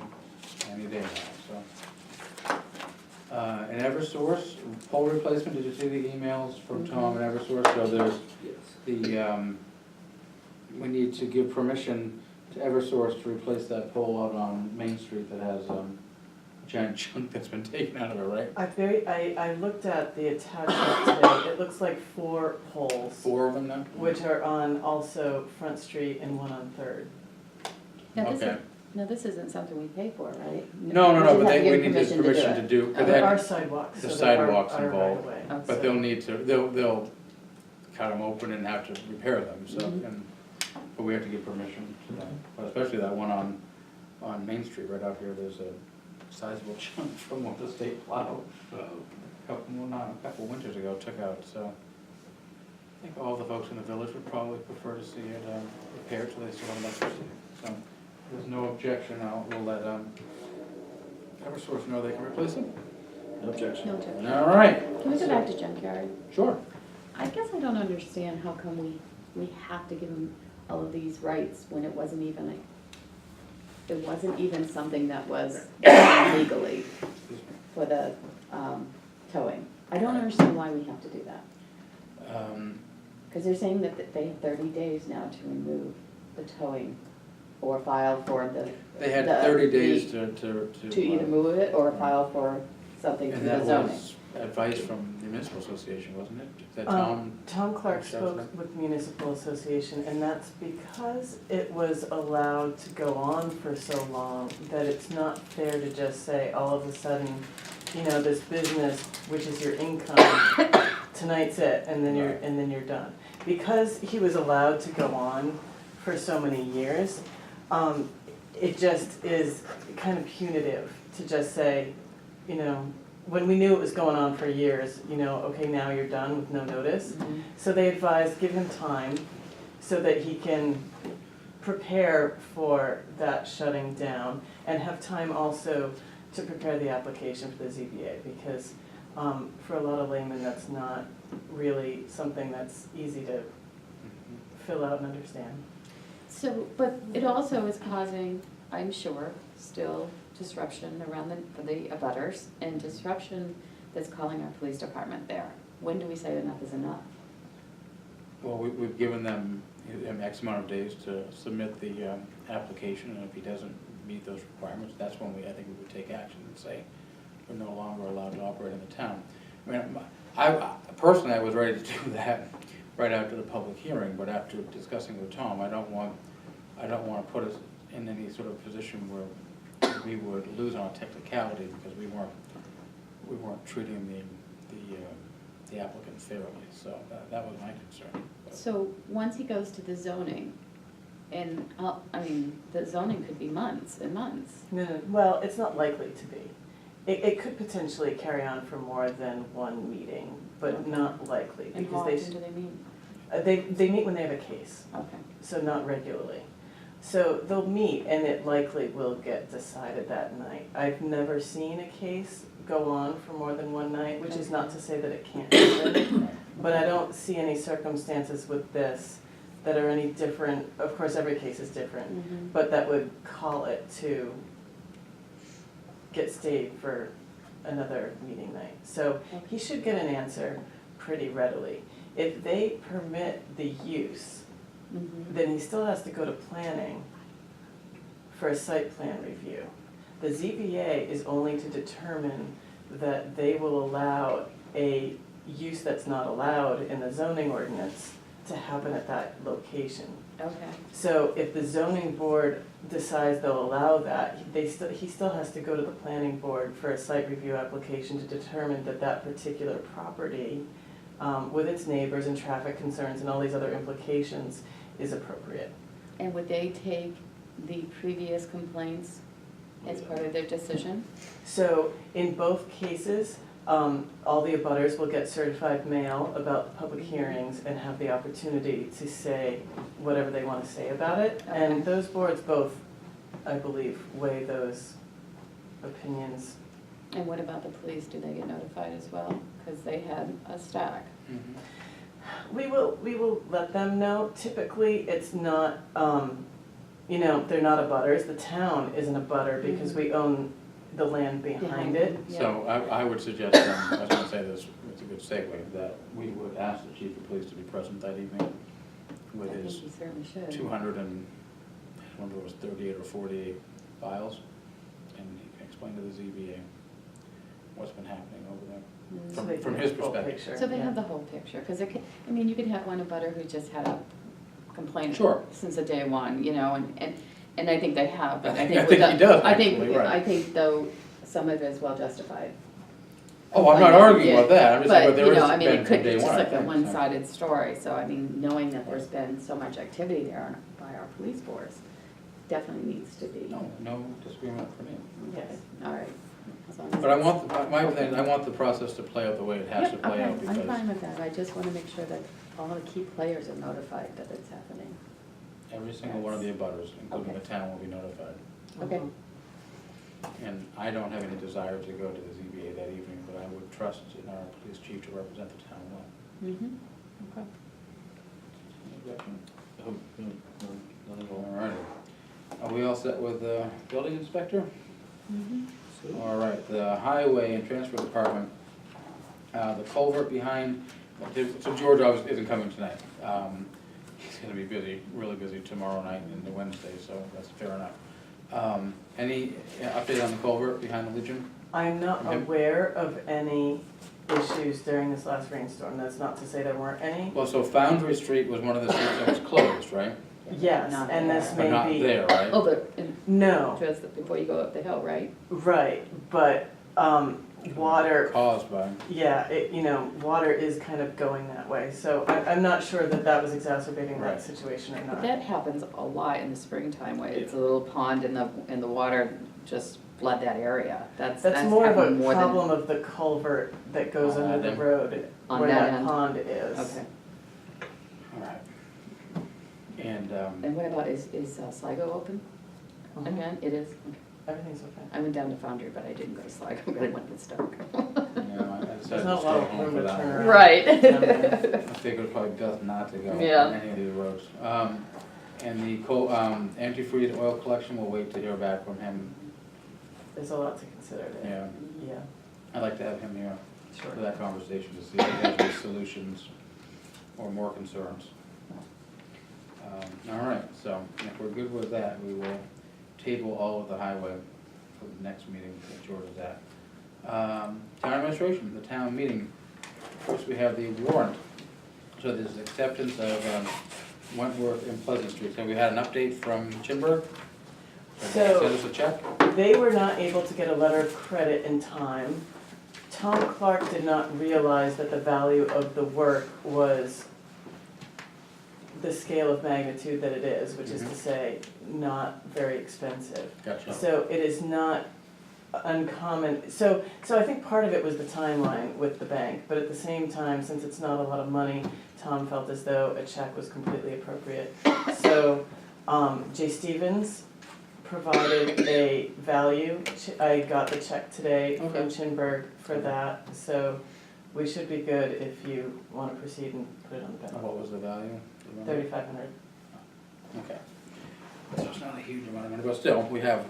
any day now, so. And Eversource, pole replacement, did you see the emails from Tom and Eversource? So there's the, we need to give permission to Eversource to replace that pole out on Main Street that has a giant chunk that's been taken out of it, right? I looked at the attachment today, it looks like 4 poles, 4 of them now? which are on also Front Street and one on Third. Now, this Okay. is, no, this isn't something we pay for, right? No, We but just have to we give need this permission to it. do, but There are that, sidewalks, the so there sidewalks are involved. right-of-way. Oh, but so- they'll need to, they'll cut them open and have to repair them, so, Mhm. but we have to give permission to that. But especially that one on Main Street, right out here, there's a sizable chunk from what the state plowed a couple winters ago took out, so. I think all the folks in the village would probably prefer to see it repaired so they still have electricity. So, if there's no objection, we'll let Eversource know they can replace it. No objection. No objection. All right, Can we go back to junkyard? sure. I guess I don't understand how come we have to give them all of these rights when it wasn't even something that was done legally for the towing. I don't understand why we have to do that. Because they're saying that they have 30 days now to remove the towing or file for the. They had the- 30 days to To either move it or file for something through and the zoning. advice from the municipal association, wasn't it? Is that Tom Clark Sheriff's spoke Department? with Municipal Association, and that's because it was allowed to go on for so long, that it's not fair to just say, all of a sudden, you know, this business, which is your income, tonight's it, and then Right. you're done. Because he was allowed to go on for so many years, it just is kind of punitive to just say, you know, when we knew it was going on for years, you know, okay, now you're done with no notice. Mhm. So they advised, give him time so that he can prepare for that shutting down and have time also to prepare the application for the ZBA, because for a lot of laymen, that's not really something that's easy to fill out and understand. So, but it also is causing, I'm sure, still disruption around for the abutters and disruption that's calling our police department there. When do we say enough is enough? Well, we've given them X amount of days to submit the application, and if he doesn't meet those requirements, that's when I think we would take action and say, we're no longer allowed to operate in the town. I mean, personally, I was ready to do that right after the public hearing, but after discussing with Tom, I don't want to put us in any sort of position where we would lose on a technicality because we weren't treating the applicant fairly, so that was my concern. So, once he goes to the zoning, and, I mean, the zoning could be months and months. No, well, it's not likely to be. It could potentially carry on for more than one meeting, but not likely, And how because often do they meet? they meet when they have a case, Okay. so not regularly. So they'll meet and it likely will get decided that night. I've never seen a case go on for more than one night, which is not to say that it can't happen. But I don't see any circumstances with this that are any different. Of course, every case is different, Mhm. but that would call it to get stayed for another meeting night. So he should get an answer pretty readily. If they permit the use, Mhm. then he still has to go to planning for a site plan review. The ZBA is only to determine that they will allow a use that's not allowed in the zoning ordinance to happen at that location. Okay. So if the zoning board decides they'll allow that, he still has to go to the planning board for a site review application to determine that that particular property, with its neighbors and traffic concerns and all these other implications, is appropriate. And would they take the previous complaints as part of their decision? So in both cases, all the abutters will get certified mail about the public hearings and have the opportunity to say whatever they want to say about it. And Okay. those boards both, I believe, weigh those opinions. And what about the police? Do they get notified as well? Because they had a stack. We will let them know. Typically, it's not, you know, they're not abutters. The town isn't a butter because we own the land behind it. Yeah. So I would suggest, I was gonna say this, it's a good segue, that we would ask the chief of police to be present that evening with I think his you certainly should. 200 and, I don't remember if it was 38 or 48 files, and he can explain to the ZBA what's been happening over there, Mm. So they from can his have the full perspective. picture, So they yeah. have the whole picture, because it could, I mean, you could have one abutter who just had a complaint Sure. since the day one, you know, and I think they have, but I I think think with he does, I think, actually, right. I think though, some of it is well justified. Oh, I'm not arguing Yeah. about that, I'm just saying, but But, there you is know, I mean, been it from could be day just one, I like a think, so. one-sided story, so I mean, knowing that there's been so much activity there by our police force, definitely needs to be. No disagreement for me. Yes. All right. As long as But I it's- want, my thing, I want the process to play out the way it has to Yep, play out, okay, because I'm fine with that, I just wanna make sure that all the key players are notified that it's happening. every single one of the abutters, including the Okay. town, will be notified. Okay, And I don't have any desire to go to the ZBA that evening, but I would trust in our police chief to represent the town well. mm-hmm, okay. Any objection? Oh, no, no, not at all. All right. Are we all set with the building inspector? Mm-hmm. So, All right, the highway and transfer department, the culvert behind, so George obviously isn't coming tonight. He's gonna be busy, really busy tomorrow night and into Wednesday, so that's fair enough. Any update on the culvert behind the Legion? I'm not Okay. aware of any issues during this last rainstorm. That's not to say there weren't any. Well, so Foundry Street was one of the streets that was closed, right? Yes, Not and this there. But may not be. there, right? Oh, but, in- No, just before you go up the hill, right? right, but, water, Caused by, yeah, water is kind of going that way. So I'm not sure that that was exacerbating that Right. situation or But not. that happens a lot in the springtime, where it's a little pond and the water just flood that area. That's That's more of a happened more than. problem of the culvert that goes On under that the end? road, On where that that end? pond is. Okay. all right. And, And what about, is Sligo open Mhm. again? It is? Okay. Everything's okay. I went down to Foundry, but I didn't go to Sligo, because I went to Stoke. I decided There's to not a stay lot of home room for to that. turn around. Right. down there. I think it was probably best not to go on Yeah. any of these roads. And the antifreeze oil collection, we'll wait to hear back from him. There's a lot to consider there. Yeah, Yeah, I'd like to have him here sure. for that conversation to see if he has any solutions or more concerns. All right, so if we're good with that, we will table all of the highway for the next meeting that George is at. Town administration, the town meeting. First, we have the warrant. So this is acceptance of Wentworth and Pleasant Street. So we had an update from Chinburg. So- Send us a check. They were not able to get a letter of credit in time. Tom Clark did not realize that the value of the work was the scale of magnitude that it is, which is to say, not very expensive. Gotcha. So it is not uncommon, so I think part of it was the timeline with the bank, but at the same time, since it's not a lot of money, Tom felt as though a check was completely appropriate. So, Jay Stevens provided a value, I got the check today from Okay. Chinburg for that, so we should be good if you wanna proceed and put it on the And ballot. what was the value? Do you remember? 3,500. Okay. So it's not a huge amount of money, but still, we have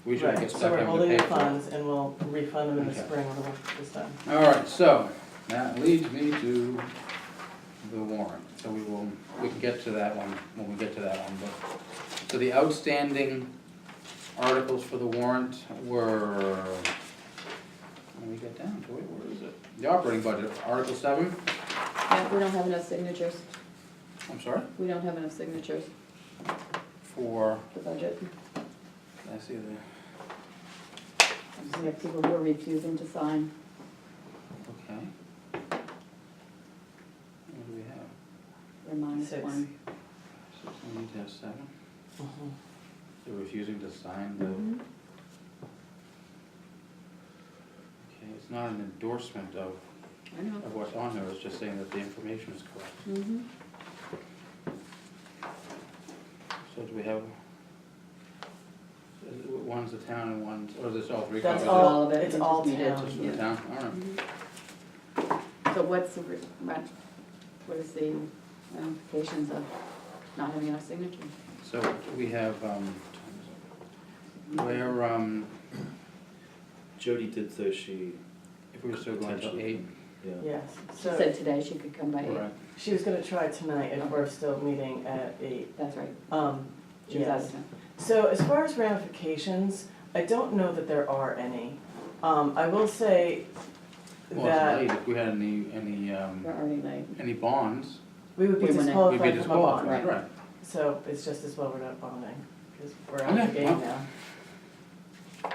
we should Right, get so stuck we're in to holding pay the for it. funds and we'll refund them in the Okay. spring when the work is done. All right, so that leads me to the warrant. So we can get to that one when we get to that one, but, so the outstanding articles for the warrant were, when we get down to it, where is it? The operating budget, Article 7, Yeah, we don't have enough signatures. I'm sorry, We don't have enough signatures, for, the budget. I see the, We have people who are refusing to sign. okay. What do we have? They're minus 6. one. So we need to have 7? Mhm. They're refusing to sign the, Mhm. okay, it's not an endorsement of I know. what's on here, it's just saying that the information is correct. Mm-hmm. So do we have, one's the town and one's, or is this all three That's copies? all of it, it's we all just need it. town. Just for the town, all right. So what's the, what is the ramifications of not having enough signatures? So we have, where, Jody did say she, if we were still going to Potentially. 8, yeah. Yes, She so said today she could come by 8. correct. she was gonna try tonight if we're still meeting at 8. That's right. She was out Yes. of town. So as far as ramifications, I don't know that there are any. I will say Well, it's that late, if we had We're already late. any bonds, we would be We wouldn't- we'd be disqualified from a bond. disqualified, right? So it's just as well we're not bonding, because we're out Okay, of the well. game now.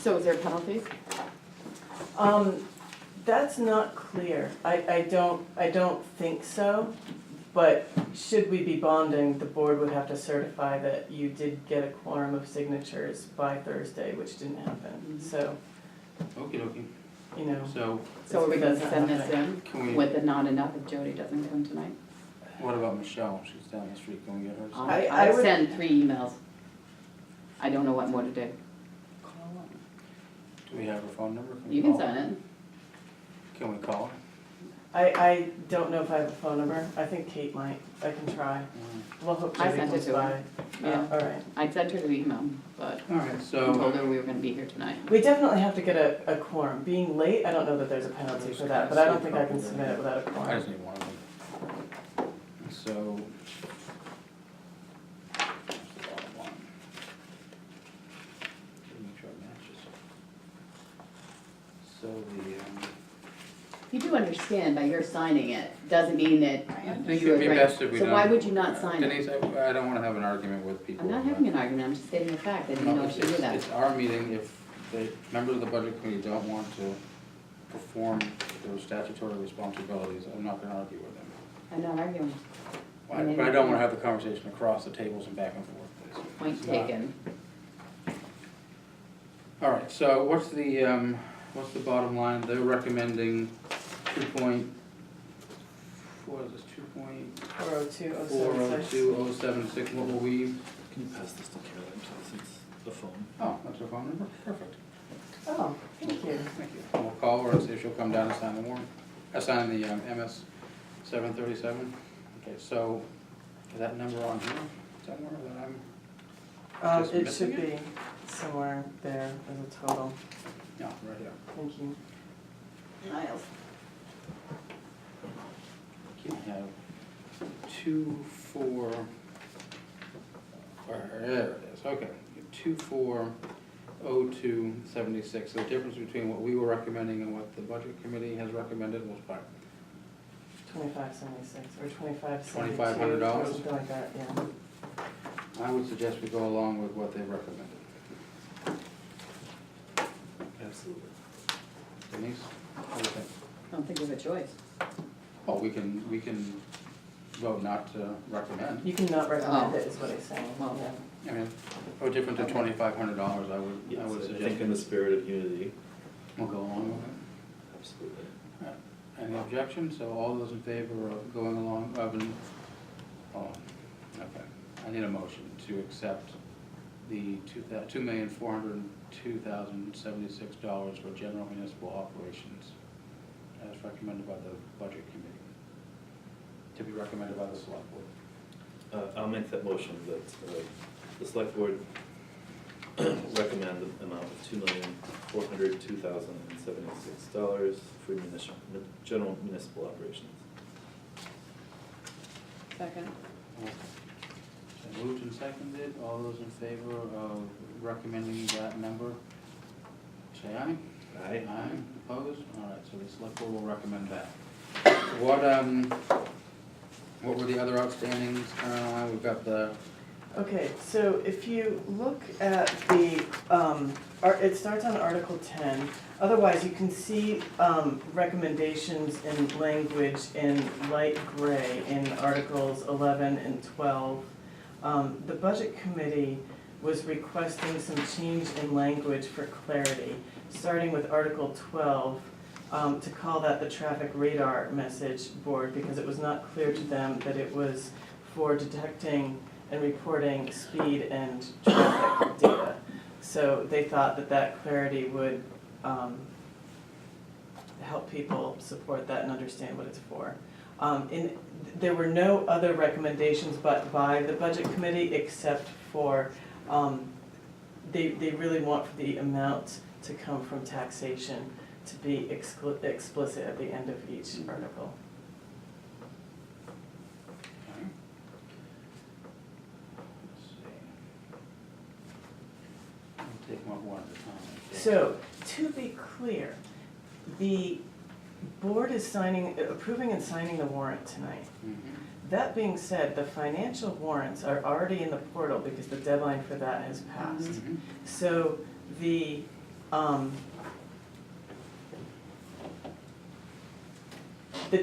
So is there penalties? That's not clear. I don't think so. But should we be bonding, the board would have to certify that you did get a quorum of signatures by Thursday, which didn't happen. Mhm. So, Okey dokey. you know, So are we gonna That's not send this happening. Can in we, with the not enough if Jody doesn't come tonight? what about Michelle? She's down the street, can we get her? to sign? I I've would- sent 3 emails. I don't know what more to do. Do we have her phone number? we You can call sign her? it. Can we call her? I don't know if I have a phone number. I think Kate might. I can try. Mm. We'll hope I Jody sent it comes to by. her. Yeah. All right. I sent her the email, but All right, I told so, her we were gonna be here tonight. We definitely have to get a quorum. Being late, I don't know that there's a penalty for that, but I don't think I can submit it without a I quorum. just need one of them. So. Make sure it matches. So do understand by your signing it, doesn't mean that I think you it'd be agree. best if we don't. So why would you not sign it? Denise, I don't wanna have an argument with people. I'm not having an argument, I'm just stating a fact, I didn't No, know if you knew that. It's our meeting, if the members of the budget committee don't want to perform their statutory responsibilities, I'm not gonna argue with them. I'm not arguing, But I don't wanna have the conversation across the tables and back and forth, please. point It's not- taken. All right, so what's the bottom line? They're recommending what is this, 2.402.076, what will we, Can you pass this to Caroline, please? It's the phone. oh, that's her phone number, perfect. Oh, thank you. Thank you. We'll call her and see if she'll come down and sign the warrant, sign the MS 737. Okay, so is that number on here somewhere that I'm, Just It missing should be somewhere there as a total. no, right here. Thank you. Niles. I have 2.4, there it is, okay. 2.402.76. So the difference between what we were recommending and what the budget committee has recommended was about $25.76 or $25.72. $2,500? Something like that, yeah. I would suggest we go along with what they recommended. Absolutely. Denise, what do you think? I don't think we have a choice. Well, we can vote not to recommend. You can not recommend it, is what he's saying. Well, Yeah. I mean, no different than $2,500, I would Yes, I suggest. think in the spirit of unity, We'll go along with it. absolutely. Any objections? So all those in favor of going along, okay. I need a motion to accept the $2,402,076 for general municipal operations as recommended by the budget committee, to be recommended by the select board. I'll make that motion that the select board recommend the amount of $2,402,076 for general municipal operations. Second. Okay. So moved and seconded, all those in favor of recommending that number, say aye. Aye. Aye, opposed? All right, so the select board will recommend that. What were the other outstandings, Caroline? We've got the, Okay, so if you look at the, it starts on Article 10. Otherwise, you can see recommendations in language in light gray in Articles 11 and 12. The Budget Committee was requesting some change in language for clarity, starting with Article 12, to call that the traffic radar message board, because it was not clear to them that it was for detecting and reporting speed and traffic data. So they thought that that clarity would help people support that and understand what it's for. There were no other recommendations but by the Budget Committee except for, they really want for the amount to come from taxation to be explicit at the end of each article. okay. Let's see. I'll take one at a time. So, to be clear, the board is approving and signing the warrant tonight. Mhm. That being said, the financial warrants are already in the portal because the deadline for that has passed. Mhm. So the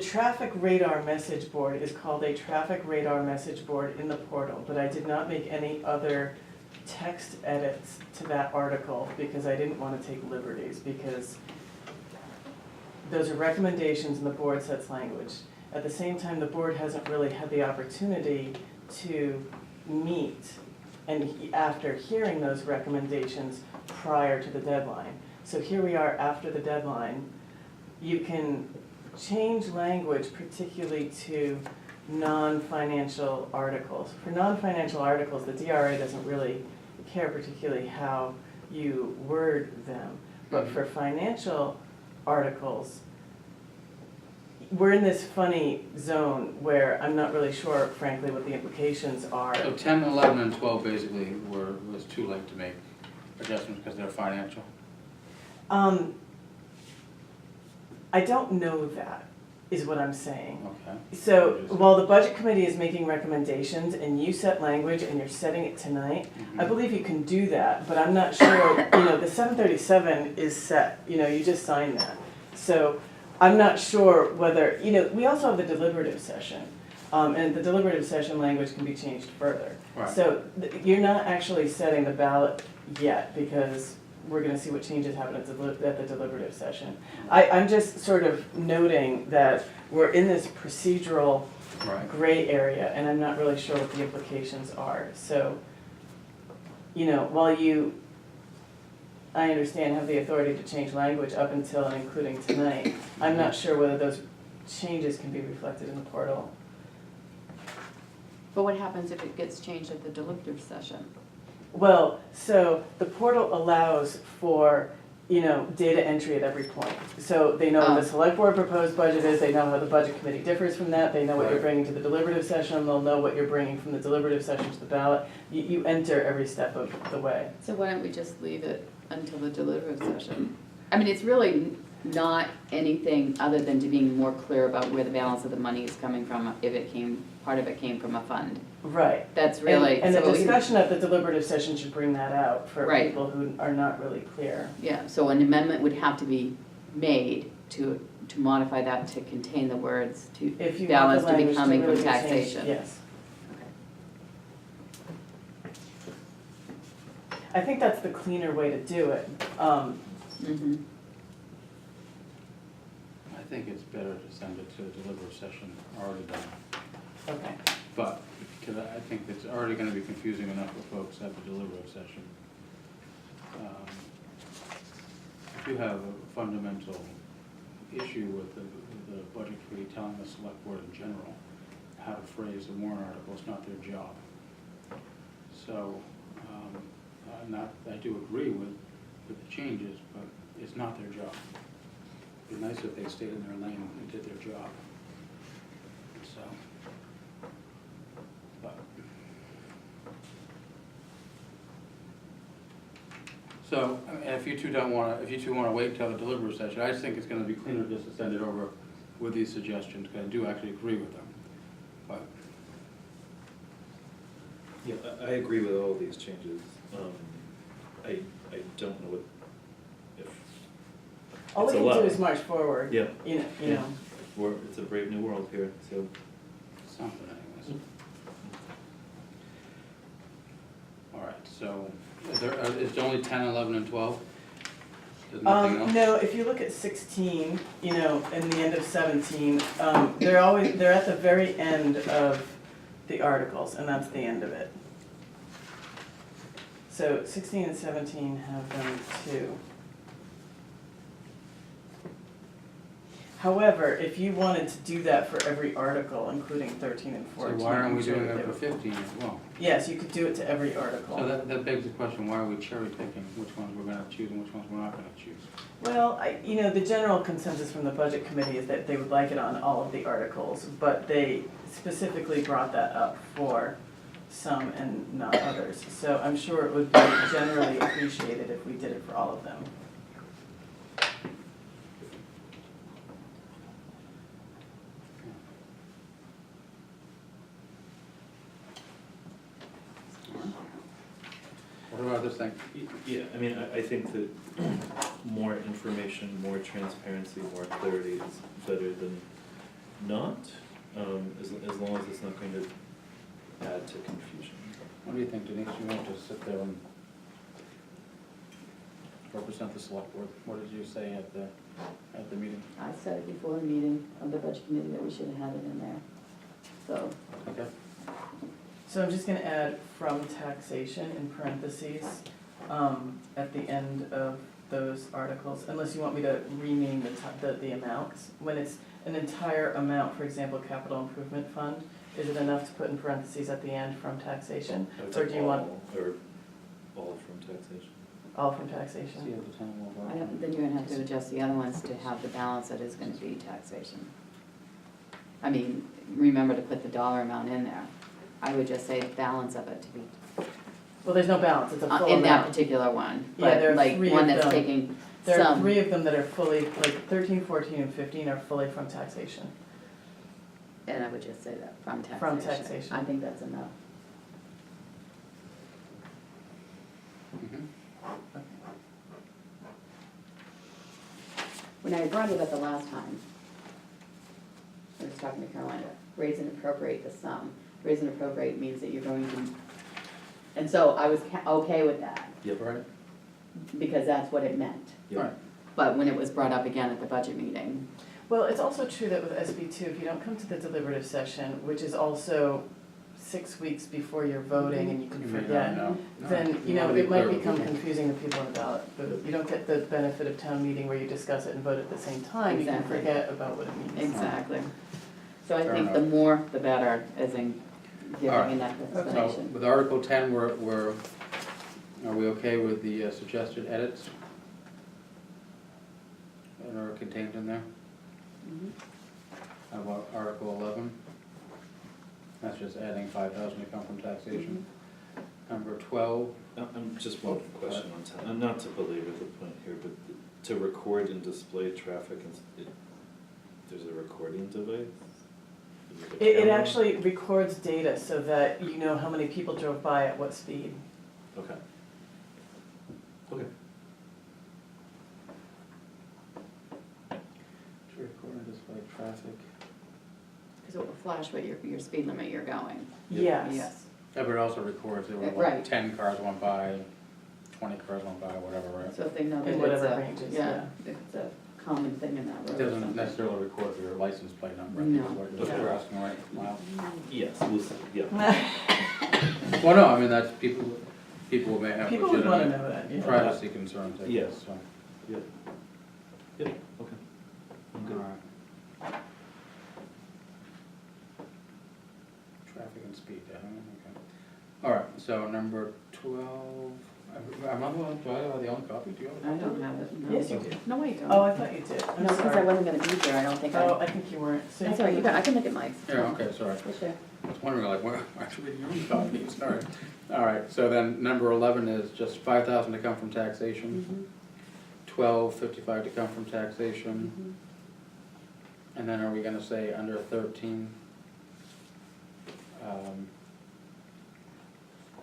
traffic radar message board is called a traffic radar message board in the portal, but I did not make any other text edits to that article because I didn't want to take liberties, because those are recommendations and the board sets language. At the same time, the board hasn't really had the opportunity to meet and after hearing those recommendations prior to the deadline. So here we are after the deadline. You can change language particularly to non-financial articles. For non-financial articles, the DRA doesn't really care particularly how you word them. But for financial articles, we're in this funny zone where I'm not really sure, frankly, what the implications are. So 10, 11, and 12 basically was too late to make adjustments because they're financial. I don't know that, is what I'm saying. Okay. So while the budget committee is making recommendations and you set language and you're setting it tonight, I Mhm. believe you can do that, but I'm not sure, the 737 is set, you just signed that. So I'm not sure whether, we also have the deliberative session. And the deliberative session language can be changed further. Right. So you're not actually setting the ballot yet because we're gonna see what changes happen at the deliberative session. I'm just sort of noting that we're in this procedural Right. gray area and I'm not really sure what the implications are. So, while I understand, have the authority to change language up until and including tonight, I'm not sure whether those changes can be reflected in the portal. But what happens if it gets changed at the deliberative session? Well, so the portal allows for, data entry at every point. So they know what the select board proposed budget is, they know how the budget committee differs from that, they know what you're Right. bringing to the deliberative session, they'll know what you're bringing from the deliberative session to the ballot. You enter every step of the way. So why don't we just leave it until the deliberative session? I mean, it's really not anything other than to being more clear about where the balance of the money is coming from, if part of it came from a fund. Right. That's really. And the so we- discussion at the deliberative session should bring that out for Right. people who are not really clear. Yeah, so an amendment would have to be made to modify that to contain the words to If you want balance the to language be coming really from be changed, taxation. yes. I think that's the cleaner way to do it. Mhm. I think it's better to send it to a deliberative session already done. Okay. But, because I think it's already gonna be confusing enough for folks at the deliberative session. I do have a fundamental issue with the budget committee telling the select board in general how to phrase a warrant article, it's not their job. So, I do agree with the changes, but it's not their job. It'd be nice if they stayed in their lane and did their job. So, but. So, I mean, if you two wanna wait till the deliberative session, I just think it's gonna be cleaner just to send it over with these suggestions, because I do actually agree with them. But, Yeah, I agree with all these changes. I don't know if. All we it's a can lot. do is march forward. Yeah. You know. It's a brave new world here, so. something anyways. All right, so, is there only 10, 11, and 12? There's nothing else? No, if you look at 16, in the end of 17, they're at the very end of the articles, and that's the end of it. So 16 and 17 have them too. However, if you wanted to do that for every article, including 13 and So 14. why aren't we I'm sure doing that it they for would- 15 as well? Yes, you could do it to every article. So that begs the question, why are we cherry picking which ones we're gonna choose and which ones we're not gonna choose? Well, the general consensus from the budget committee is that they would like it on all of the articles, but they specifically brought that up for some and not others. So I'm sure it would be generally appreciated if we did it for all of them. What about this thing? Yeah, I mean, I think that more information, more transparency, more clarity is better than not, as long as it's not going to add to confusion. What do you think, Denise? You want to sit there and represent the select board? What did you say at the meeting? I said it before the meeting of the budget committee that we should have had it in there, so. Okay. So I'm just gonna add from taxation in parentheses, at the end of those articles, unless you want me to rename the amounts. When it's an entire amount, for example, capital improvement fund, is it enough to put in parentheses at the end from taxation? Or do you want Or all from taxation. all from See taxation? if the town will vote. Then you're gonna have to adjust the other ones to have the balance that is gonna be taxation. I mean, remember to put the dollar amount in there. I would just say the balance of it to be, Well, there's no balance, it's a full in that amount. particular one. Yeah, there are But like three one of that's them. taking There are Some. 3 of them that are fully, like 13, 14, and 15 are fully from taxation. And I would just say that, from taxation. From taxation. I think that's enough. Mhm. When I brought it up the last time, I was talking to Carolina, raise and appropriate the sum. Raise and appropriate means that you're going to, and so I was okay with that, Yep. Right, because that's what it meant. Yep. right. But when it was brought up again at the budget meeting, Well, it's also true that with SB2, if you don't come to the deliberative session, which is also 6 weeks before you're voting and you can You may not forget, know. No, then, you know, wanna be it might clear with become people. confusing to people on the ballot. But you don't get the benefit of town meeting where you discuss it and vote at the same time, you can Exactly. forget about what it means. exactly. So I Fair think the enough. more, the better, as in giving All right. enough So explanation. with Article 10, are we okay with the suggested edits that are contained in there? Mhm. How about Article 11? That's just adding 5,000 to come from taxation. Number 12, Just one question on ten, and not to belabor the point here, but to record and display traffic, there's a recording device? Is a It camera? actually records data so that you know how many people drove by at what speed. Okay. Okay. to record and display traffic. Because it will flash what your speed limit you're going. Yep. Yes. Yeah, but it also records, there were Right. like 10 cars went by, 20 cars went by, whatever, right? So if they know that In it's whatever a, ranges, yeah, if it's a common thing in that road It or doesn't something. necessarily record your license plate number, I think is No. what you're asking, right, Miles? Yes, we'll see, yeah. Well, no, I mean, that's people may have People would wanna legitimate know that, yeah. privacy concerns, I Yeah. guess, so. Yep. Yep, okay. I'm good. Alright. Traffic and speed, okay. Alright, so number 12, am I the only copy, do you I have? don't have it, no. Yes, you do. No, I don't. Oh, I thought you did. I'm No, because I sorry. wasn't gonna be here, I don't think I. Oh, I think you weren't. So That's you all right, I can look at mine. Yeah, okay, sorry. For sure. I was wondering, like, where, actually, your own copy, sorry. Alright, so then number 11 is just 5,000 to come from taxation, 1255 to come from taxation, Mhm. and then are we gonna say under 13?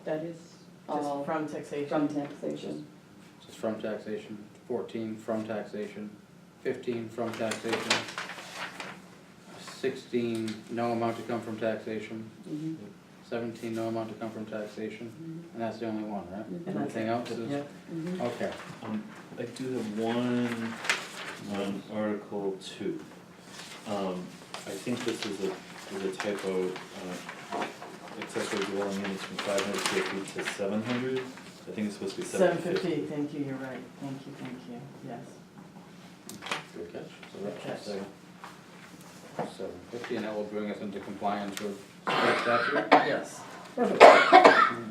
That is Just all from taxation. from taxation. Just from taxation, 14 from taxation, 15 from taxation, 16 no amount to come from taxation, Mhm. 17 no amount to come from taxation, Mhm. and that's the only one, right? Mhm. And that's Everything it. else is, Yeah. Mhm. okay. I do have one on Article 2. I think this is a typo, accessory dwelling units from 500 square feet to 700. I think it's supposed to be 750. 750, thank you, you're right. Thank you, yes. Good catch. So that Good should say 750, and that will bring us into compliance with state statute. Yes. Perfect.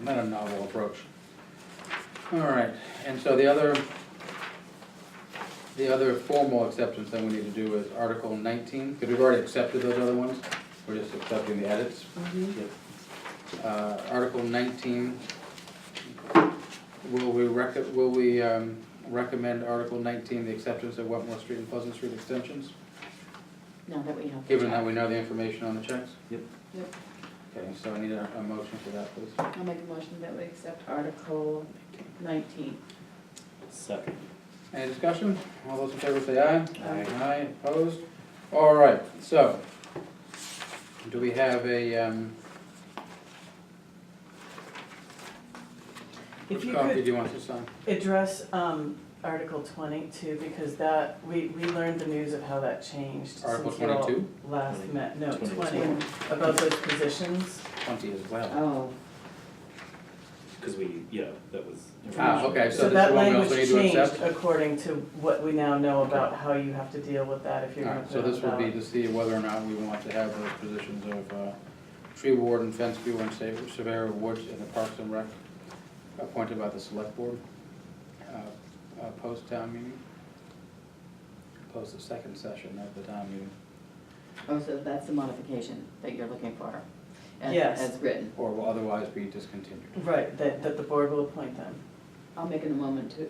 Not a novel approach. All right, and so the other formal acceptance that we need to do is Article 19, because we've already accepted those other ones, we're just accepting the edits. Mhm. Article 19, will we recommend Article 19, the acceptance of Wetmore Street and Pleasant Street extensions, Now that we have. the given that check. we know the information on the checks? Yep. Yep. Okay, so I need a motion for that, please. I'll make a motion that we accept Article 19. Second. Any discussion? All those in favor say aye. Aye. Aye, opposed? All right, so, do we have a, If which you copy do could you want to sign? address Article 22, because that, we learned the news of how that changed Article since you all 22? last met, no, 22. 20, about those positions. 20 as well. Oh, Because that was. Okay, So this that is one we language also need to changed accept? according to what we now know about how you have to deal with that if you're All gonna right, put so it on this the would be ballot. to see whether or not we want to have those positions of tree warden, fence viewer, and surveyor of woods in the Parks and Rec appointed by the select board, post-town meeting, post the second session of the town meeting, oh, so that's the modification that you're looking for? as- Yes. As written. or will otherwise be discontinued. Right, that the board will appoint them. I'll make an amendment to,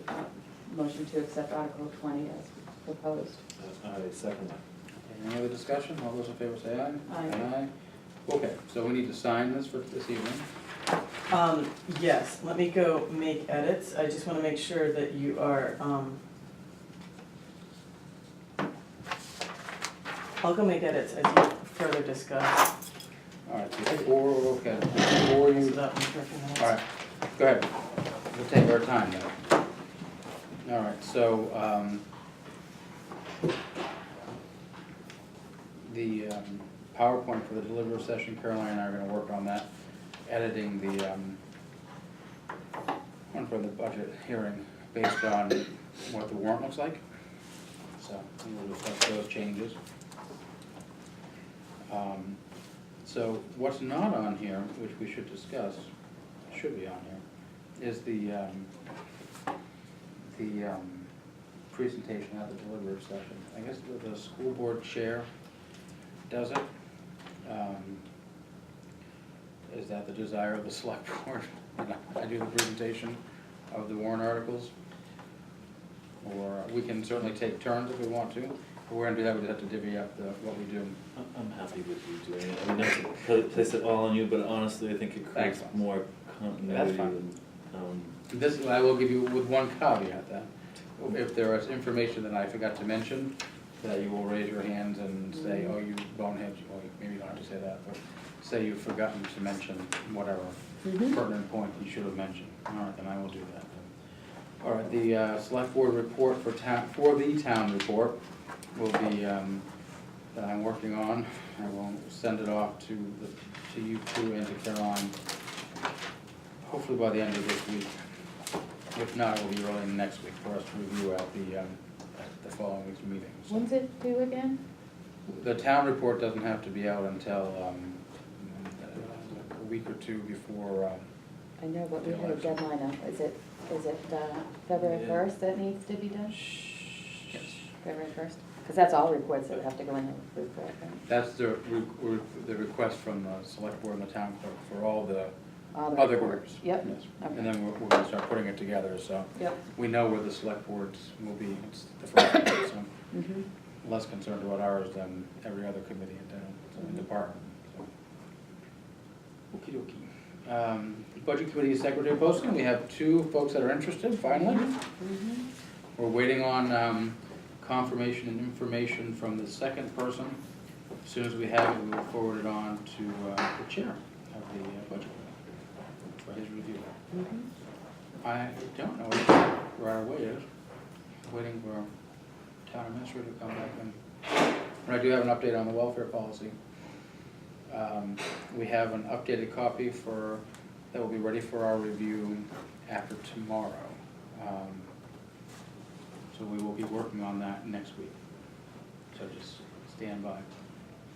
motion to accept Article 20 as proposed. I second that. Any other discussion? All those in favor say aye. Aye. Okay, so we need to sign this for this evening. Yes, let me go make edits. I just wanna make sure that you are, I'll go make edits as you further discuss. All right, so before, okay, before Use you, it up in perfect minutes. all right, go ahead. We'll take our time now. All right, so, the PowerPoint for the deliberative session, Caroline and I are gonna work on that, editing the, one for the budget hearing based on what the warrant looks like. So, we'll discuss those changes. So what's not on here, which we should discuss, should be on here, is the presentation at the deliberative session. I guess the school board chair does it. Is that the desire of the select board? I do the presentation of the warrant articles? Or we can certainly take turns if we want to. If we're gonna do that, we just have to divvy up what we do. I'm happy with you doing it. I mean, not to place it all on you, but honestly, I think it creates Excellent. more continuity That's fine. and, This, I will give you with one caveat that, if there is information that I forgot to mention, that you will raise your hands and say, oh, you bonehead, or maybe you don't have to say that, but say you've forgotten to mention whatever pertinent point you should have mentioned. All right, then I will do that. All right, the select board report for the town report will be, that I'm working on. I will send it off to you two and to Caroline, hopefully by the end of this week. If not, it will be early next week for us to review at the following week's meeting. So When's it due again? the town report doesn't have to be out until a week or two before, I know, but we The have a election. deadline of, is it February Yeah. 1st that needs to be done? yes. February 1st? Because that's all reports that have to go in the report, right? That's the request from the select board and the town clerk for all the All the other reports. groups. Yep, Yes. okay. And then we're gonna start putting it together, so yep. we know where the select boards will be. It's the first one, so Mm-hmm. less concerned about ours than every other committee and department. Okey dokey. Budget committee secretary posting, we have two folks that are interested, finally. Mm-hmm. We're waiting on confirmation and information from the second person. As soon as we have it, we will forward it on to the chair of the budget committee for his review. Mm-hmm. I don't know what right away is, waiting for town administrator to come back and I do have an update on the welfare policy. We have an updated copy that will be ready for our review after tomorrow. So we will be working on that next week. So just stand by.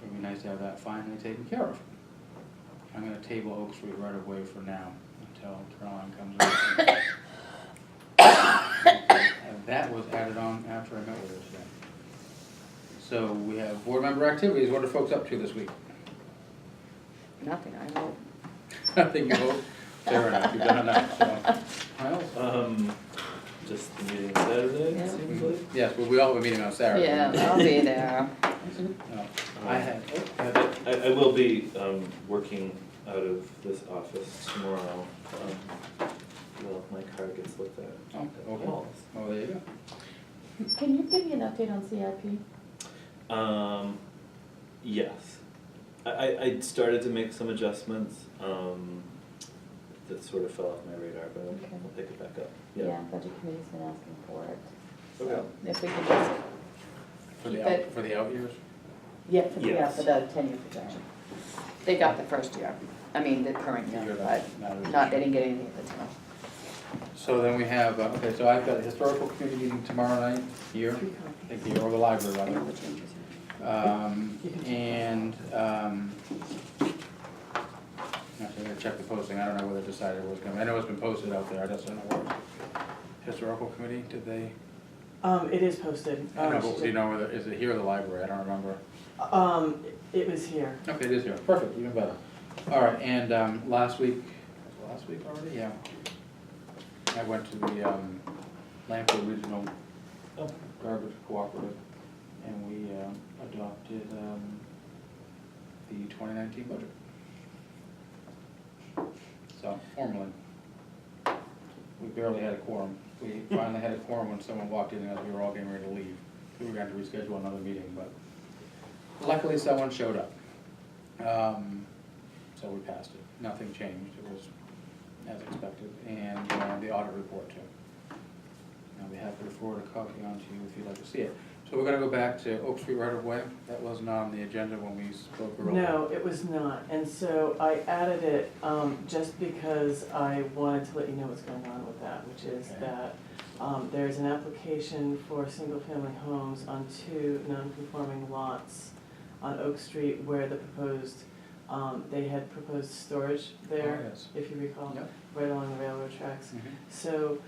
It'd be nice to have that finally taken care of. I'm gonna table Oak Street right away for now until Caroline comes in. And that was added on after I met with her today. So we have board member activities. What are folks up to this week? Nothing, I hope. Nothing you hope. Fair enough, you've done enough, so. Miles? just the meeting Saturday, Yeah. it seems like. Yes, well, we all have a meeting on Saturday. Yeah, I'll be there. No, I had, I will be, working out of this office tomorrow, well, my car gets looked at. oh, okay. Oh, there you go. Can you give me an update on CIP? Yes. I started to make some adjustments, that sort of fell off my radar, but Okay. I'll pick it back up. Yeah, budget committee's been asking for it. Okay. So if we could just, For Keep the it- out, for the out years? yeah, Yes. for the 10-year projection. They got the first year, I mean, the current year, You're but not- they didn't get any of the time. So then we have, okay, so I've got a historical committee meeting tomorrow night here, Three I copies. think here, or the library, I rather. know the changes. And, actually, I gotta check the posting, I don't know whether it decided it was gonna, I know it's been posted out there, I just don't know where. Historical committee, did they, It is posted. I don't know, but do you know whether, is it here or the library, I don't remember. It was here. Okay, it is here, perfect, even better. All right, and, last week already, yeah. I went to the, Lamprey Regional Garbage Cooperative, and we adopted the 2019 budget. So, formally. We barely had a quorum. We finally had a quorum when someone walked in as we were all getting ready to leave. We were going to reschedule another meeting, but luckily someone showed up. So we passed it. Nothing changed. It was as expected. And the audit report too. I'll be happy to forward a copy on to you if you'd like to see it. So we're gonna go back to Oak Street right of way. That wasn't on the agenda when we spoke earlier. No, it was not, and so I added it, just because I wanted to let you know what's going on with that, which is Okay. that, there's an application for single-family homes on 2 non-conforming lots on Oak Street where the proposed, they had proposed storage there, Oh, yes. if you recall, Yep. right along the railroad tracks. Mhm. So,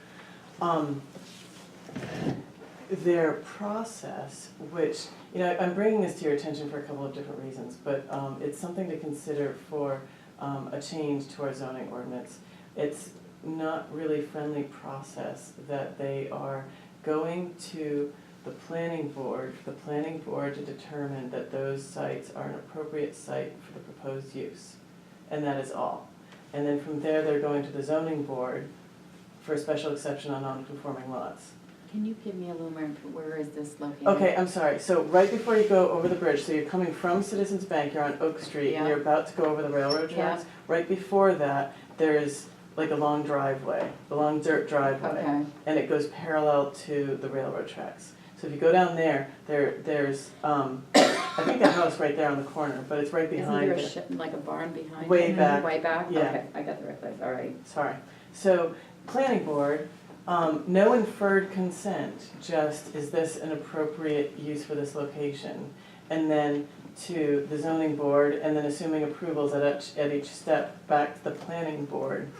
their process, which, I'm bringing this to your attention for a couple of different reasons, but it's something to consider for a change to our zoning ordinance. It's not really friendly process that they are going to the planning board to determine that those sites are an appropriate site for the proposed use, and that is all. And then from there, they're going to the zoning board for a special exception on non-conforming lots. Can you give me a little more, where is this located? Okay, I'm sorry, so right before you go over the bridge, so you're coming from Citizens Bank, you're on Oak Street, and Yeah. you're about to go over the railroad tracks. Right before that, there's like a long driveway, a long dirt driveway, Okay, and it goes parallel to the railroad tracks. So if you go down there's, I think a house right there on the corner, but it's right isn't behind there a it. like a barn behind it? Way back, Way back? yeah. Okay, I got the right place, all right. Sorry. So, planning board, no inferred consent, just is this an appropriate use for this location? And then to the zoning board, and then assuming approvals at each step, back to the planning board.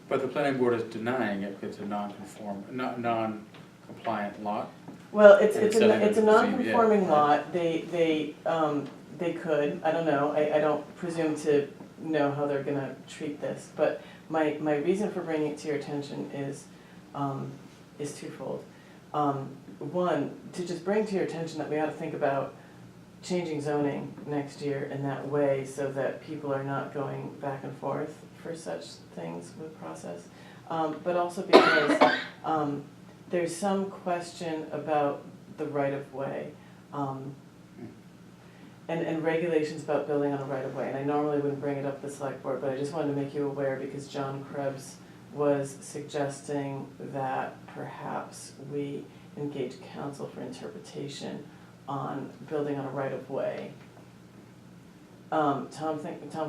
But the planning board is denying it because it's a non-compliant lot. Well, it's And a setting it as a non-conforming ZBA, lot, they could, I don't know, I don't presume to know how they're gonna treat this, but my reason for bringing it to your attention is twofold. One, to just bring to your attention that we ought to think about changing zoning next year in that way so that people are not going back and forth for such things with process. But also because there's some question about the right-of-way. And regulations about building on a right-of-way, and I normally wouldn't bring it up to the select board, but I just wanted to make you aware because John Krebs was suggesting that perhaps we engage counsel for interpretation on building on a right-of-way. Tom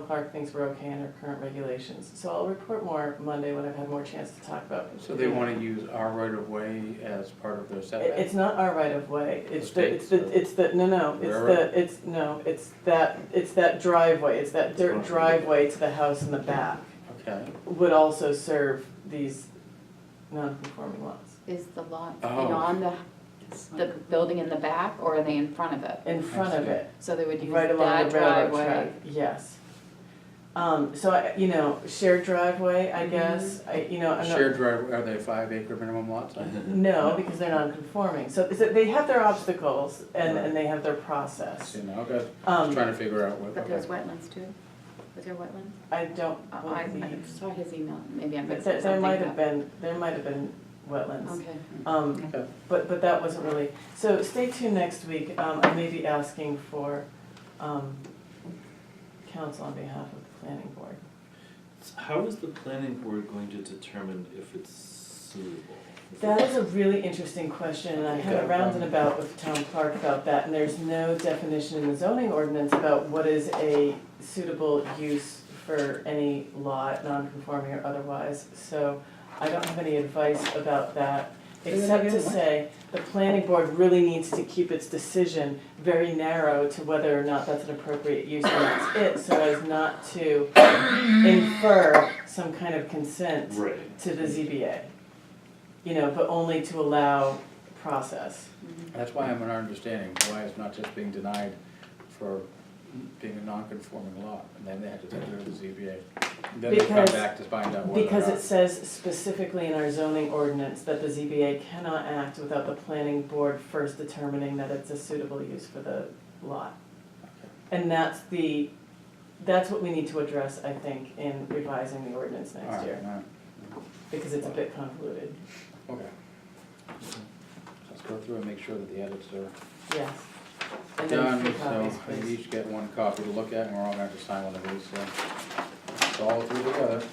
Clark thinks we're okay in our current regulations, so I'll report more Monday when I've had more chance to talk about. So they want to use our right of way as part of their setback? It's not our right of way, it's the, state's, it's that driveway, it's that dirt driveway to the house in the back, Okay. would also serve these non-conforming lots. Is the lot Oh. beyond the building in the back, or are they in front of it? In front of it, So they would use right along that the railroad driveway? track, yes. So, shared driveway, I guess, I'm not. Shared driveway, are they 5-acre minimum lots? No, because they're non-conforming, so they have their obstacles and they have their process. You know, okay, Um, just trying to figure out what, But there's okay. wetlands too? Was there wetlands? I don't I believe, saw his email, maybe I'm but missing there something. might have been wetlands. Okay. Okay. But that wasn't really, so stay tuned next week, I may be asking for, counsel on behalf of the planning board. How is the planning board going to determine if it's suitable? That is a really interesting question, and I had a round and about with Tom Clark about that, and there's no definition in the zoning ordinance about what is a suitable use for any lot, non-conforming or otherwise, so I don't have any advice about that, except to say the planning board really needs to keep its decision very narrow to whether or not that's an appropriate use, and that's it, so as not to infer some kind of consent Right. to the ZBA. But only to allow process. That's why I'm an understanding why it's not just being denied for being a non-conforming lot, and then they had to take it to the ZBA. Then they come Because- back to find out whether or Because it not. says specifically in our zoning ordinance that the ZBA cannot act without the planning board first determining that it's a suitable use for the lot. And that's what we need to address, I think, in revising the ordinance All next right, year, all right. because it's a bit convoluted, Okay. Let's go through and make sure that the edits are yes. And then done, free so copies, we please. each get one copy to look at, and we're all gonna have to sign one of these, so. Let's all through together,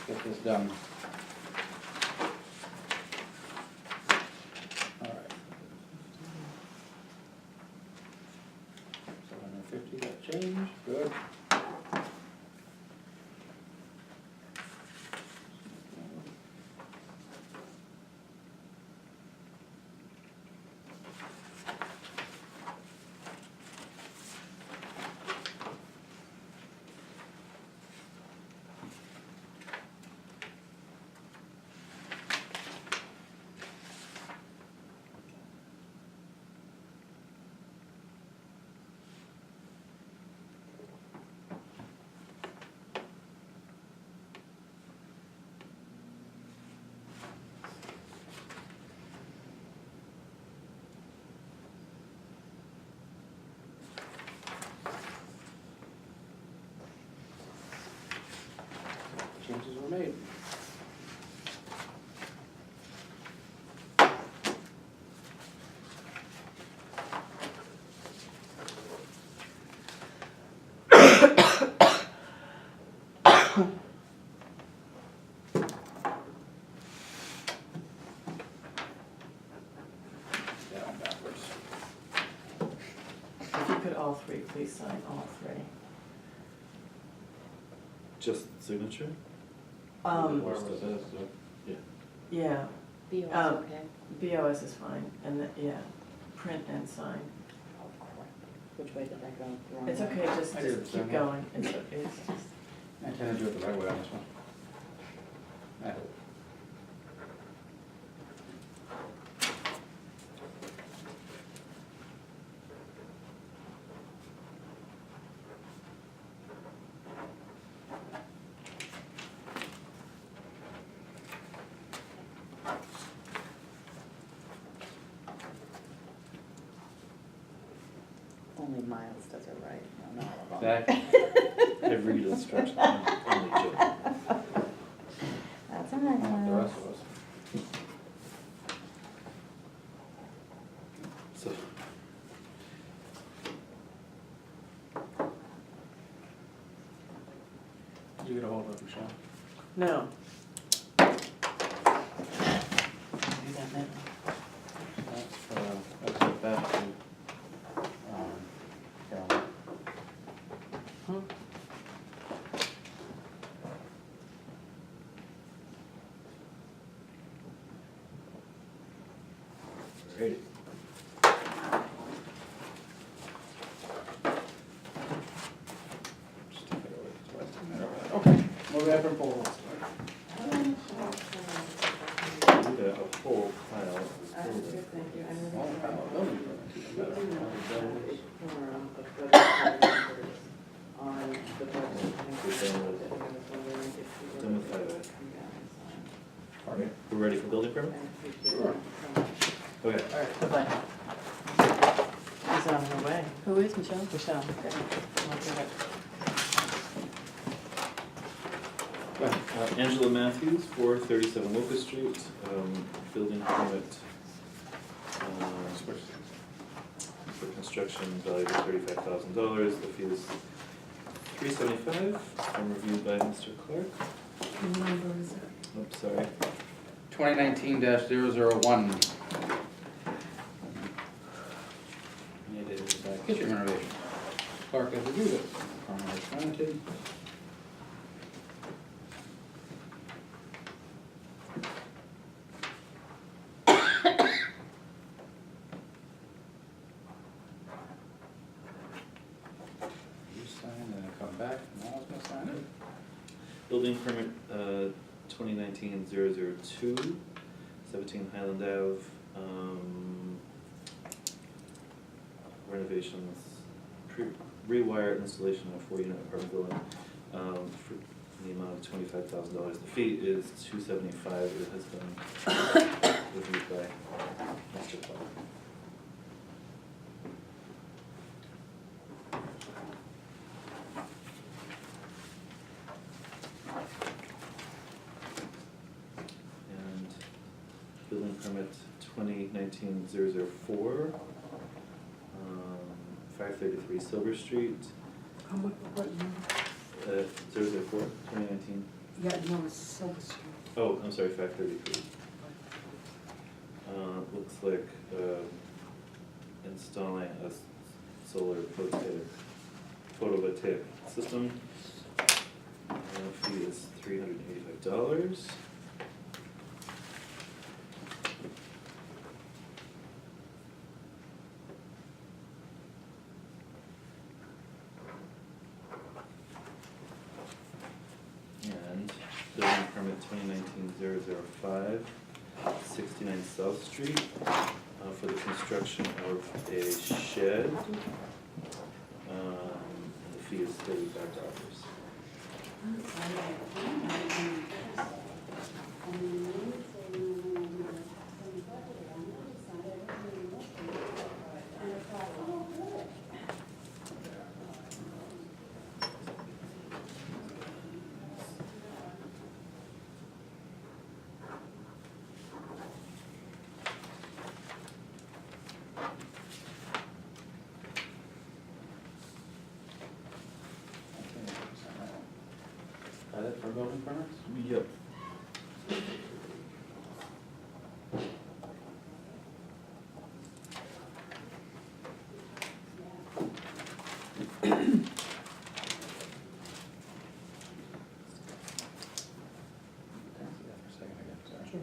get this done. All right. 750, that change, good. Changes were made. Down backwards. If you could all three, please sign all three. Just signature? Wherever it says, so. Yeah, BOS, Um, okay? BOS is fine, and yeah, print and sign. Oh, crap. Which way did I go? The wrong It's way? okay, just I did the keep same way. going, it's just, I tend to do it the right way on this one. I hope. Only Miles does it right, no, not all of them. That, I read instructions, I'm only joking. That's all right, the Miles. rest of us. So, Did you get a hold of Michelle? no, Do that now. That's the best to, Carolyn. hmm, ready. Just take it away, it's right there. Okay, move that from forward. We got a whole pile of this folder. Oh, how about those? Even better. Done with 5A. Okay. We're ready for building permit? Sure. Okay. all right, bye-bye. She's on her way, Who is Michelle? Michelle, okay, I'll do it. Angela Matthews, 437 Locust Street, building permit for construction valued at $35,000. The fee is $375, and reviewed by Mr. Clark. Oops, sorry. 2019-001. It is kitchen renovation. Clark has reviewed it. Farmer has granted. You sign and then come back, and I'll gonna sign it. Building permit 2019-002, 17 Highland Ave, renovations, rewire installation of 4-unit apartment building, for the amount of $25,000. The fee is $275. It has been reviewed by Mr. Clark. And building permit 2019-004, 533 Silver Street, What, 004, 2019. yeah, no, it's Silver Street. Oh, I'm sorry, 533. Looks like installing a solar photovoltaic system. Fee is $385. And building permit 2019-005, 69 South Street, for the construction of a shed. The fee is $35. Is that it for building permits? Yep. Can I see that for a second again, sorry? Sure.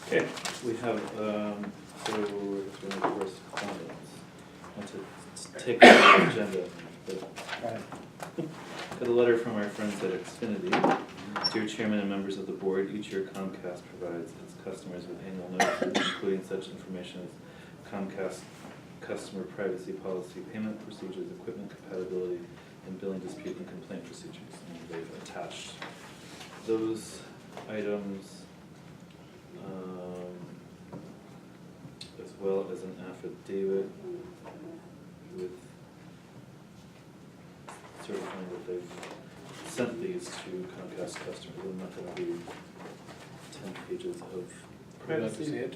Okay, we have, so it's really correspondence. I want to take on the agenda, but Right. got a letter from our friends at Xfinity. Dear Chairman and members of the board, each year Comcast provides its customers with annual notices, including such information as Comcast customer privacy policy, payment procedures, equipment compatibility, and billing dispute and complaint procedures. And they've attached those items, as well as an affidavit with certifying that they've sent these to Comcast customers. I'm not gonna do 10 pages of privacy.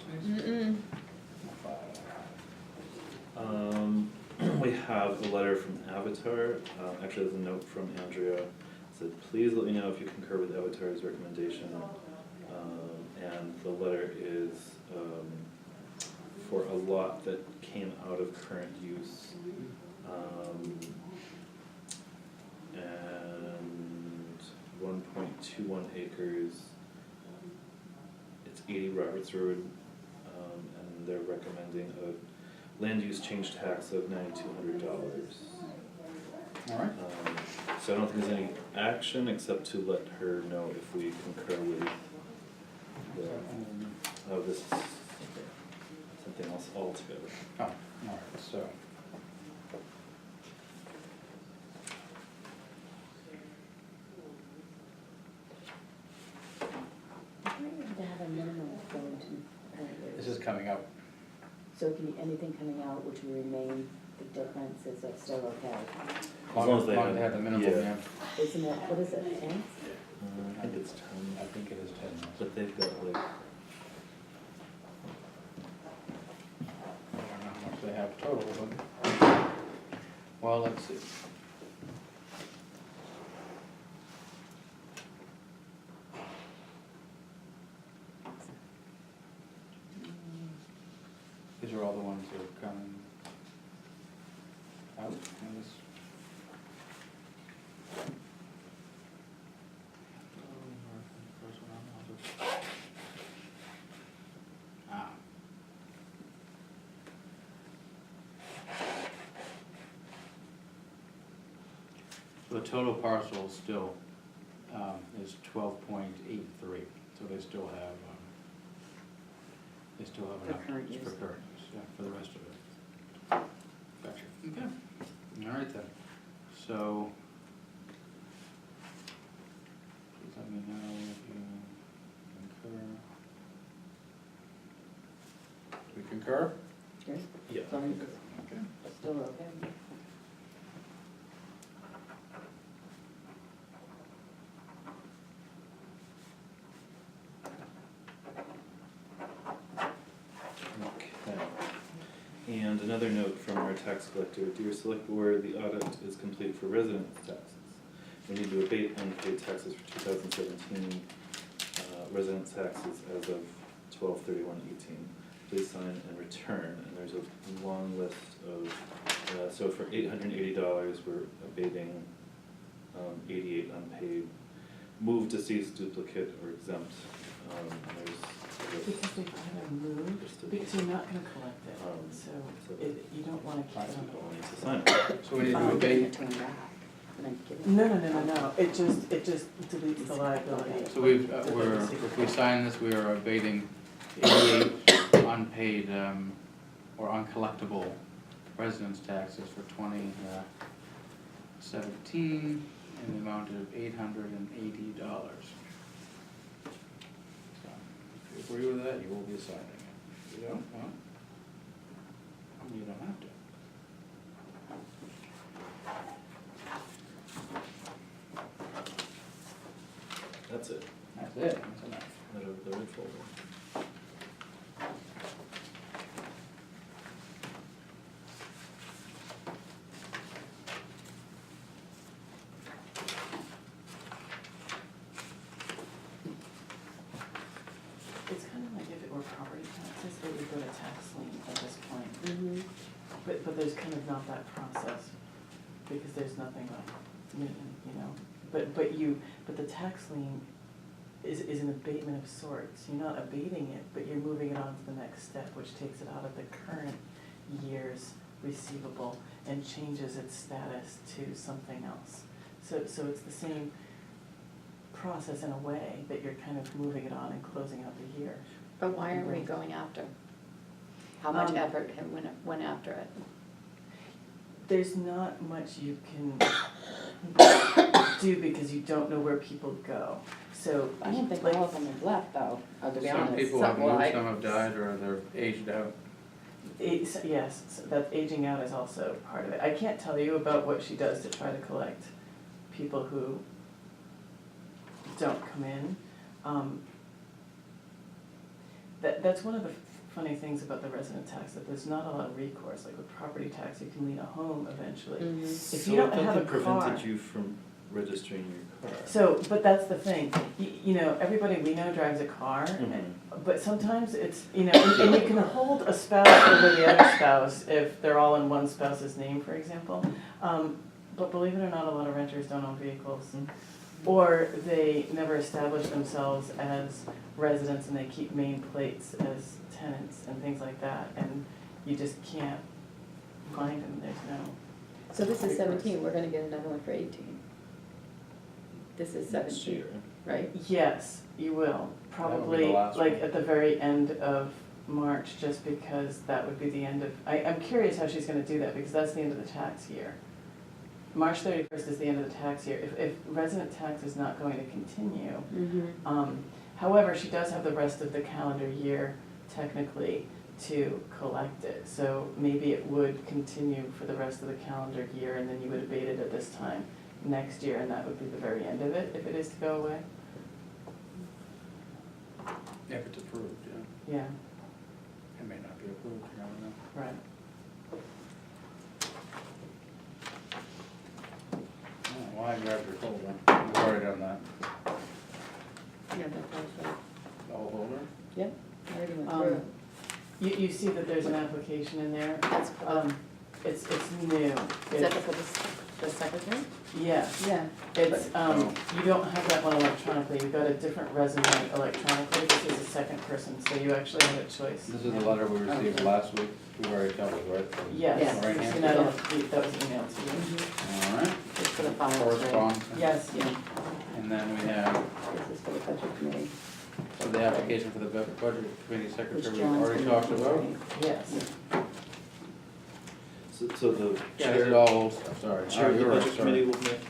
We have a letter from Avatar, actually there's a note from Andrea, it said, please let me know if you concur with Avatar's recommendation. And the letter is for a lot that came out of current use. And 1.21 acres, it's 80 Roberts Road, and they're recommending a land use change tax of $9,200. All right. So I don't think there's any action except to let her know if we concur with the, this is something else altogether. Oh, all right, so. I think to have a minimum of going to, This is coming up. so can anything coming out which will remain the difference, is that still okay? As long as they have have- the minimum, yeah. yeah. Isn't it, what is it, 10? I think it's 10, I think it is 10. but they've got like, I don't know how much they have total, but, well, let's see. These are all the ones that are coming out in this. So the total parcel still, is 12.83, so they still have For enough current for use. current use, yeah, for the rest of it. Gotcha, okay, all right then, so. Please let me know if you concur. We concur? Good. Yeah. As long as Okay. it's still okay. Okay. And another note from our tax collector, dear select board, the audit is complete for residence taxes. We need to abate unpaid taxes for 2017, residence taxes as of 12/31/18. Please sign and return, and there's a long list of, so for $880, we're abating 88 unpaid. Move, deceased, duplicate, or exempt. There's Because they've either moved, because you're not gonna collect it, so you don't wanna keep it on the people need warrant. to sign it. So we need to Um, abate, No, it just deletes the liability. so if we sign this, we are abating 88 unpaid, or uncollectible residence taxes for 2017 in the amount of $880. So, if you agree with that, you will be signing it. If you don't, well, you don't have to. That's it. That's it, that's enough. Out of the red folder. It's kind of like if it were property taxes, it would go to tax lien at this point. Mm-hmm. But there's kind of not that process, because there's nothing like, you know, but the tax lien is an abatement of sorts. You're not abating it, but you're moving it on to the next step, which takes it out of the current year's receivable and changes its status to something else. So it's the same process in a way, that you're kind of moving it on and closing out the year. But why are we going after? How much effort have went after it? There's not much you can do because you don't know where people go. So, I don't think like, all of them have left though, to be honest. Some people have moved, Like- some have died, or they're aged out. yes, so that aging out is also part of it. I can't tell you about what she does to try to collect people who don't come in. That's one of the funny things about the resident tax, that there's not a lot of recourse. Like with property tax, you can lien a home eventually. Mhm. If you don't have a So nothing car. prevented you from registering your car? So, but that's the thing, you know, everybody we know drives a car, Mhm. but sometimes it's, you know, and you can hold a spouse over the other spouse if they're all in one spouse's name, for example. But believe it or not, a lot of renters don't own vehicles. Or they never establish themselves as residents and they keep main plates as tenants and things like that, and you just can't find them, there's no. So this is recourse. 17, we're gonna get another one for 18. This is Next 17, year. right? Yes, you will, That would be the probably last like one. at the very end of March, just because that would be the end of, I'm curious how she's gonna do that, because that's the end of the tax year. March 31st is the end of the tax year. If resident tax is not going to continue, Mm-hmm. however, she does have the rest of the calendar year technically to collect it. So maybe it would continue for the rest of the calendar year, and then you would abate it at this time next year, and that would be the very end of it, if it is to go away. If it's approved, yeah. Yeah, It may not be approved, you never know. right. Oh, well, I grabbed your folder. We've already done that. Yeah, that was right. The whole folder? Yep, I already went Um, through it. You see that there's an application in there. That's for the, It's new. is that It's- for the secretary? Yeah, Yeah. it's, you don't have that one electronically, you got a different resume electronically, this is a second person, so you actually have a choice. This is the letter we received last week. We've already covered, right? Yes, Right you've hand? seen that, that was emailed to you. Mhm. All right. It's for the files, right? correspondence. Yes, Yeah, And then we have, this is for the budget committee. so the application for the budget committee Which secretary, we've John's already gonna talked do, about. right? yes. So the Yeah, this is chair, all old stuff, sorry. chair of the You're right, budget sorry. committee will make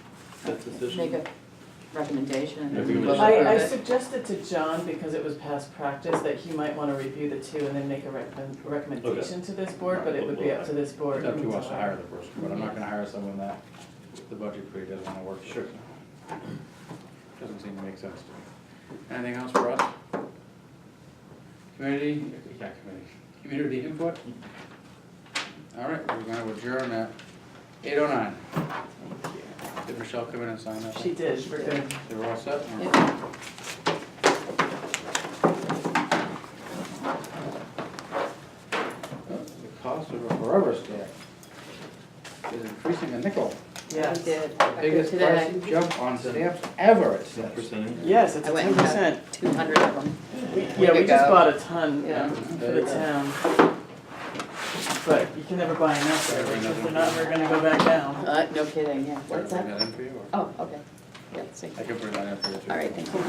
that decision? Make a recommendation and If then you we would- vote I approve it. suggested to John, because it was past practice, that he might wanna review the two and then make a recommendation to this board, but it would be up to this board. It's up to us to hire the person, but I'm not gonna hire someone that the budget committee doesn't wanna work with. Sure. Doesn't seem to make sense to me. Anything else for us? Community input? All right, we're gonna adjourn at 8:09. Did Michelle come in and sign that? She did, we're good. They were all set? or- Yeah. The cost of a forever stamp is increasing a nickel. Yes. We did. Biggest Today. price jump on stamps ever, it says. 10%? Yes, it's I a went 10%. and got 200 of them. Yeah, we Week just ago. bought a ton Yeah. for the town. But you can never buy enough, right, because they're not ever gonna go back down. No kidding, yeah. Should I What's bring that? that in for you, or? Oh, okay. Yeah, see. I can bring that in for you too. All right, thank you.